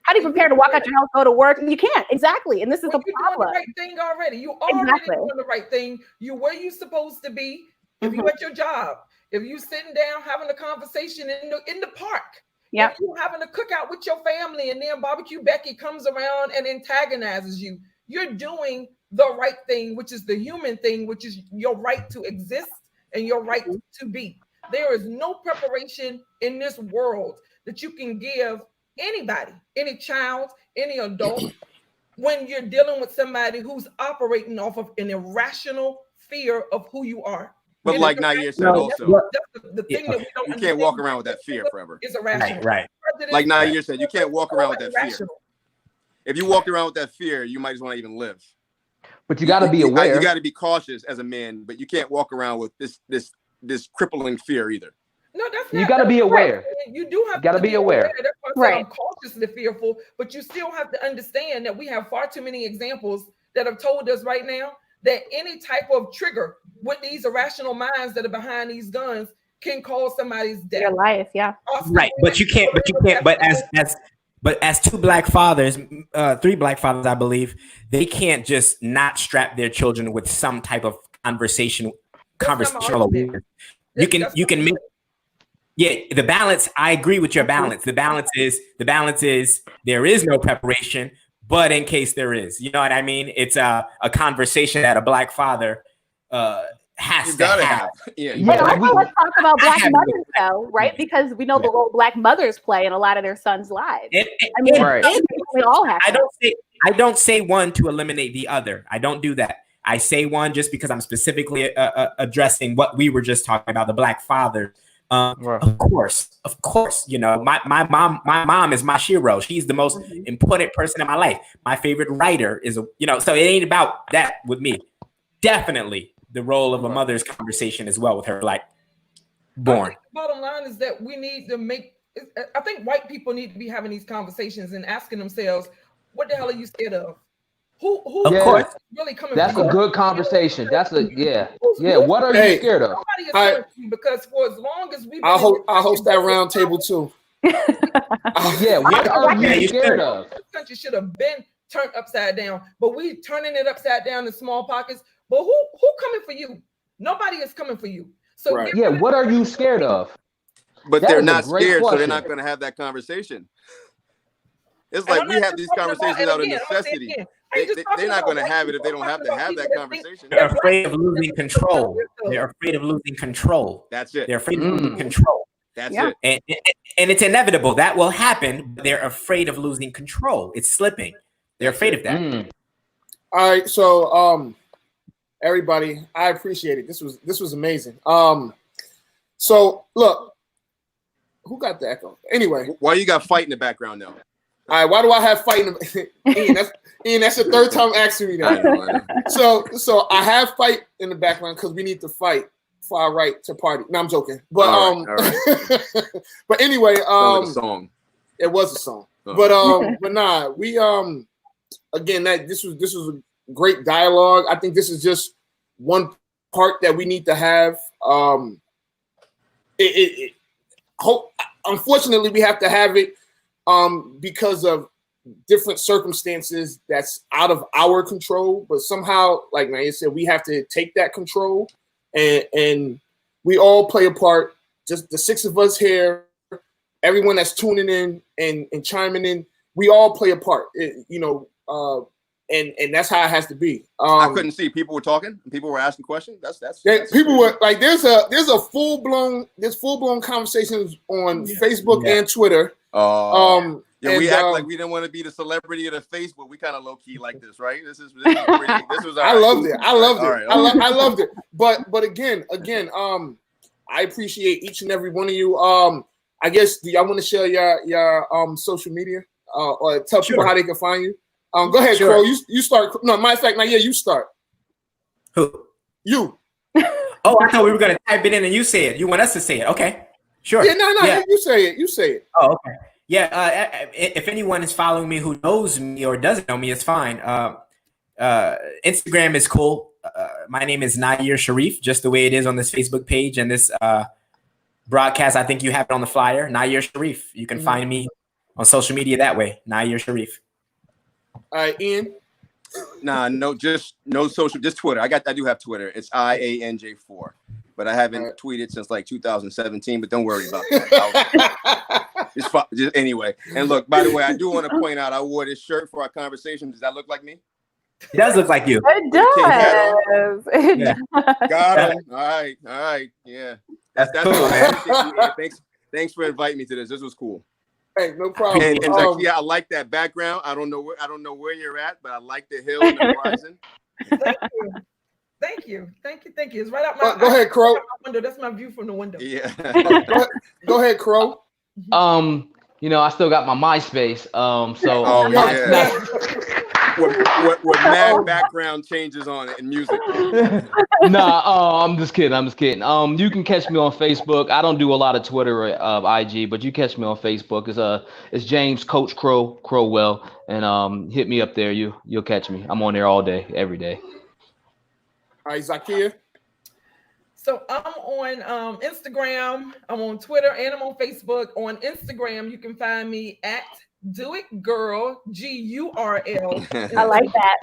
How do you prepare to walk out your house, go to work? You can't. Exactly. And this is the problem. You're doing the right thing already. You already doing the right thing. You where you supposed to be. If you at your job, if you sitting down having a conversation in the park, if you having a cookout with your family, and then Barbecue Becky comes around and antagonizes you, you're doing the right thing, which is the human thing, which is your right to exist and your right to be. There is no preparation in this world that you can give anybody, any child, any adult, when you're dealing with somebody who's operating off of an irrational fear of who you are. But And like Nair said, also, that's the thing that we don't you can't walk around with that fear forever. It's irrational. Right. Like Nair said, you can't walk around with that fear. If you walk around with that fear, you might just want to even live. But you got to be aware. You got to be cautious as a man, but you can't walk around with this crippling fear either. No, that's not. You got to be aware. You do have to be aware. That's why I'm cautiously fearful, but you still have to understand that we have far too many examples that have told us right now that any type of trigger with these irrational minds that are behind these guns can cause somebody's death. Your life, yeah. Right, but you can't. But as two Black fathers, 3 Black fathers, I believe, they can't just not strap their children with some type of conversational awareness. You can make. Yeah, the balance. I agree with your balance. The balance is there is no preparation, but in case there is, you know what I mean? It's a conversation that a Black father has to have. Yeah. But also let's talk about Black mothers, though, right? Because we know the role Black mothers play in a lot of their sons' lives. We all have. I don't say one to eliminate the other. I don't do that. I say one just because I'm specifically addressing what we were just talking about, the Black father. Of course, you know, my mom is my hero. She's the most important person in my life. My favorite writer is, so it ain't about that with me. Definitely the role of a mother's conversation as well with her Black born. The bottom line is that we need to I think white people need to be having these conversations and asking themselves, what the hell are you scared of? Who of course really coming? That's a good conversation. That's a What are you scared of? Because for as long as we, I'll host that round table too. What are you scared of? This country should have been turned upside down, but we turning it upside down in small pockets. But who coming for you? Nobody is coming for you. So what are you scared of? But they're not scared, so they're not going to have that conversation. It's like we have these conversations out of necessity. They're not going to have it if they don't have to have that conversation. They're afraid of losing control. That's it. They're afraid of losing control. That's it. And it's inevitable. That will happen. But they're afraid of losing control. It's slipping. They're afraid of that. All right. So, everybody, I appreciate it. This was amazing. So look, who got the echo? Anyway. Why you got fight in the background now? All right, why do I have fight in the Ian, that's the third time asking me that. I know. So I have fight in the background because we need to fight for our right to party. No, I'm joking. But all right. But anyway, a song. It was a song. But nah, we again this was a great dialogue. I think this is just one part that we need to have. Unfortunately, we have to have it because of different circumstances that's out of our control. But somehow, like Nair said, we have to take that control, and we all play a part. Just the 6 of us here, everyone that's tuning in and chiming in. we all play a part. And that's how it has to be. I couldn't see. People were talking. People were asking questions. That's people were like, there's a full blown conversations on Facebook and Twitter. Yeah, we act like we didn't want to be the celebrity of the Facebook. We kind of low key like this, right? This was. I loved it. I loved it. But again, I appreciate each and every one of you. I guess, do y'all want to share your social media or tell people how they can find you? Go ahead, Crow. You start. No, matter of fact, now you start. Who? You. Oh, I thought we were gonna type it in and you say it. You want us to say it? Okay, sure. Yeah, no. Yeah. You say it. You say it. Oh, okay. Yeah. If anyone is following me who knows me or doesn't know me, it's fine. Instagram is cool. My name is Nair Sharif, just the way it is on this Facebook page and this broadcast. I think you have it on the flyer. Nair Sharif. You can find me on social media that way. Nair Sharif. All right, Ian. Nah, no social, just Twitter. I do have Twitter. It's IANJ4, but I haven't tweeted since like 2017. But don't worry about that. just anyway. And look, by the way, I do want to point out I wore this shirt for our conversation. Does that look like me? It does look like you. It does. Yeah. Got it. All right. Yeah. That's cool, man. Thanks for inviting me to this. This was cool. Hey, no problem. And Zakia, I like that background. I don't know where you're at, but I like the hill and the horizon. Thank you. It's right out my. Go ahead, Crow. Window. That's my view from the window. Yeah. Go ahead, Crow. I still got my MySpace. With mad background changes on it and music. I'm just kidding. You can catch me on Facebook. I don't do a lot of Twitter or IG, but you catch me on Facebook. It's James Coach Crowell, and hit me up there. You'll catch me. I'm on there all day, every day. All right, Zakia. So I'm on Instagram, I'm on Twitter, and I'm on Facebook. On Instagram, you can find me at Do It Girl, GURL. I like that.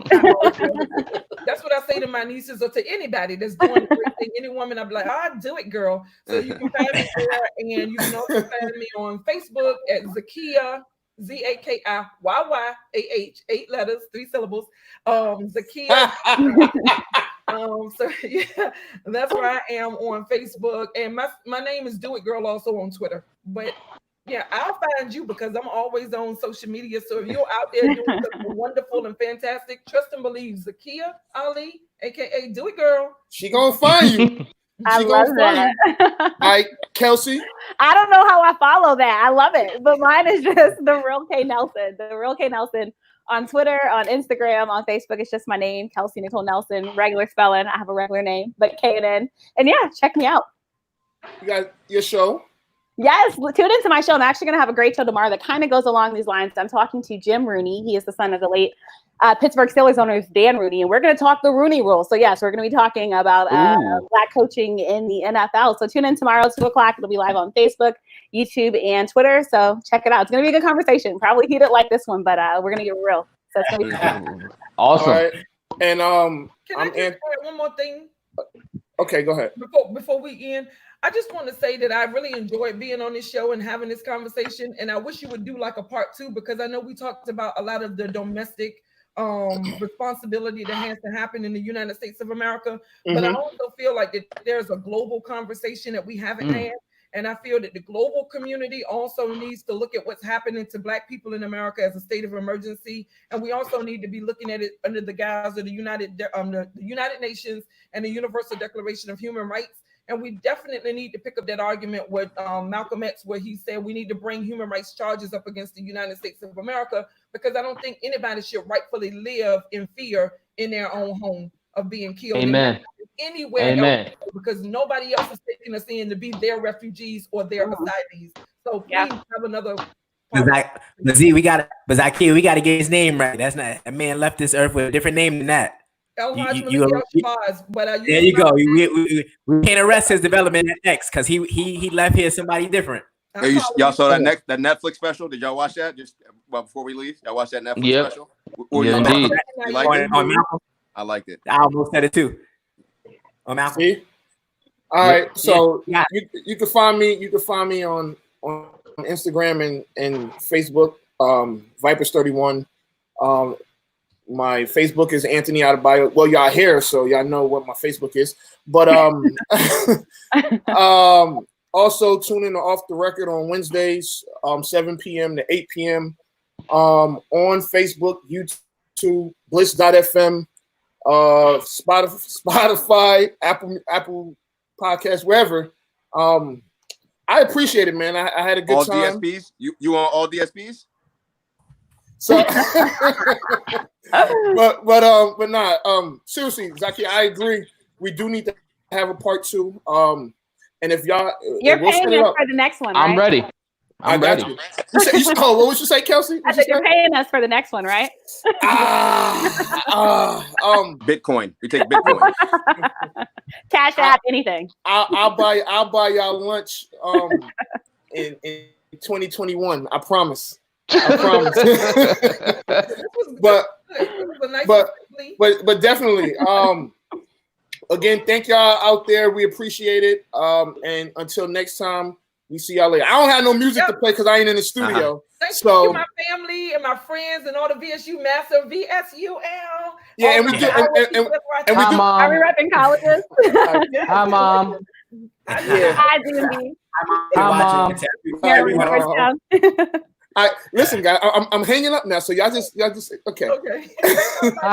That's what I say to my nieces or to anybody that's doing everything. Any woman, I'm like, do it, girl. So you can find me there, and you can also find me on Facebook at Zakia, ZAKIYYAH, 8 letters, 3 syllables. Zakia. So yeah, that's where I am on Facebook, and my name is Do It Girl also on Twitter. But yeah, I'll find you because I'm always on social media. So if you're out there doing something wonderful and fantastic, trust and believe. Zakia Ali, aka Do It Girl, she gonna find you. I love that. All right, Kelsey. I don't know how I follow that. I love it, but mine is just The Real K Nelson. The Real K Nelson. On Twitter, on Instagram, on Facebook, it's just my name, Kelsey Nicole Nelson, regular spelling. I have a regular name, but K&N. And yeah, check me out. You got your show? Yes, tune into my show. I'm actually going to have a great show tomorrow that kind of goes along these lines. I'm talking to Jim Rooney. He is the son of the late Pittsburgh Steelers owner Dan Rooney, and we're going to talk the Rooney Rule. So yes, we're going to be talking about Black coaching in the NFL. So tune in tomorrow, 2:00. It'll be live on Facebook, YouTube, and Twitter. So check it out. It's going to be a good conversation. Probably heated like this one, but we're going to get real. So it's going to be fun. Awesome. All right. And can I just add one more thing? Okay, go ahead. Before we end, I just want to say that I really enjoyed being on this show and having this conversation. And I wish you would do like a part 2, because I know we talked about a lot of the domestic responsibility that has to happen in the United States of America. But I also feel like that there's a global conversation that we haven't had. And I feel that the global community also needs to look at what's happening to Black people in America as a state of emergency. And we also need to be looking at it under the guise of the United Nations and the Universal Declaration of Human Rights. And we definitely need to pick up that argument with Malcolm X, where he said we need to bring human rights charges up against the United States of America, because I don't think anybody should rightfully live in fear in their own home of being killed. Amen. Anywhere else, because nobody else is taking us in to be their refugees or their asylums. So please have another. Z, we got to get his name right. That's not, a man left this earth with a different name than that. There you go. We can't arrest his development next, because he left here somebody different. Y'all saw that Netflix special? Did y'all watch that? Just before we leave, y'all watch that Netflix special? Yeah, indeed. You like it? I liked it. I almost said it too. Malcolm. See? All right, so you can find me. You can find me on Instagram and Facebook Vipers 31. My Facebook is Anthony Adebayo. Well, y'all here, so y'all know what my Facebook is. But also tune in to Off the Record on Wednesdays, 7 p.m. to 8 p.m. On Facebook, YouTube, Bliss.fm, Spotify, Apple Podcasts, wherever. I appreciate it, man. I had a good time. All DSPs? You on all DSPs? So, but seriously, Zaki, I agree. We do need to have a part 2. And if y'all, you're paying us for the next one, right? I'm ready. I'm ready. You what would you say, Kelsey? I said you're paying us for the next one, right? Bitcoin. We take Bitcoin. Cash App, anything. I'll buy y'all lunch in 2021. I promise. But definitely. Again, thank y'all out there. We appreciate it. And until next time, we see y'all later. I don't have no music to play because I ain't in the studio. Thank you, my family and my friends and all the VSU massive VSUL. Yeah, and we do. And we do. Are we repping colleges? Hi, Mom. Yeah. Hi, DMV. Hi, Mom. Listen, guys. I'm hanging up now, so y'all just okay. Hi,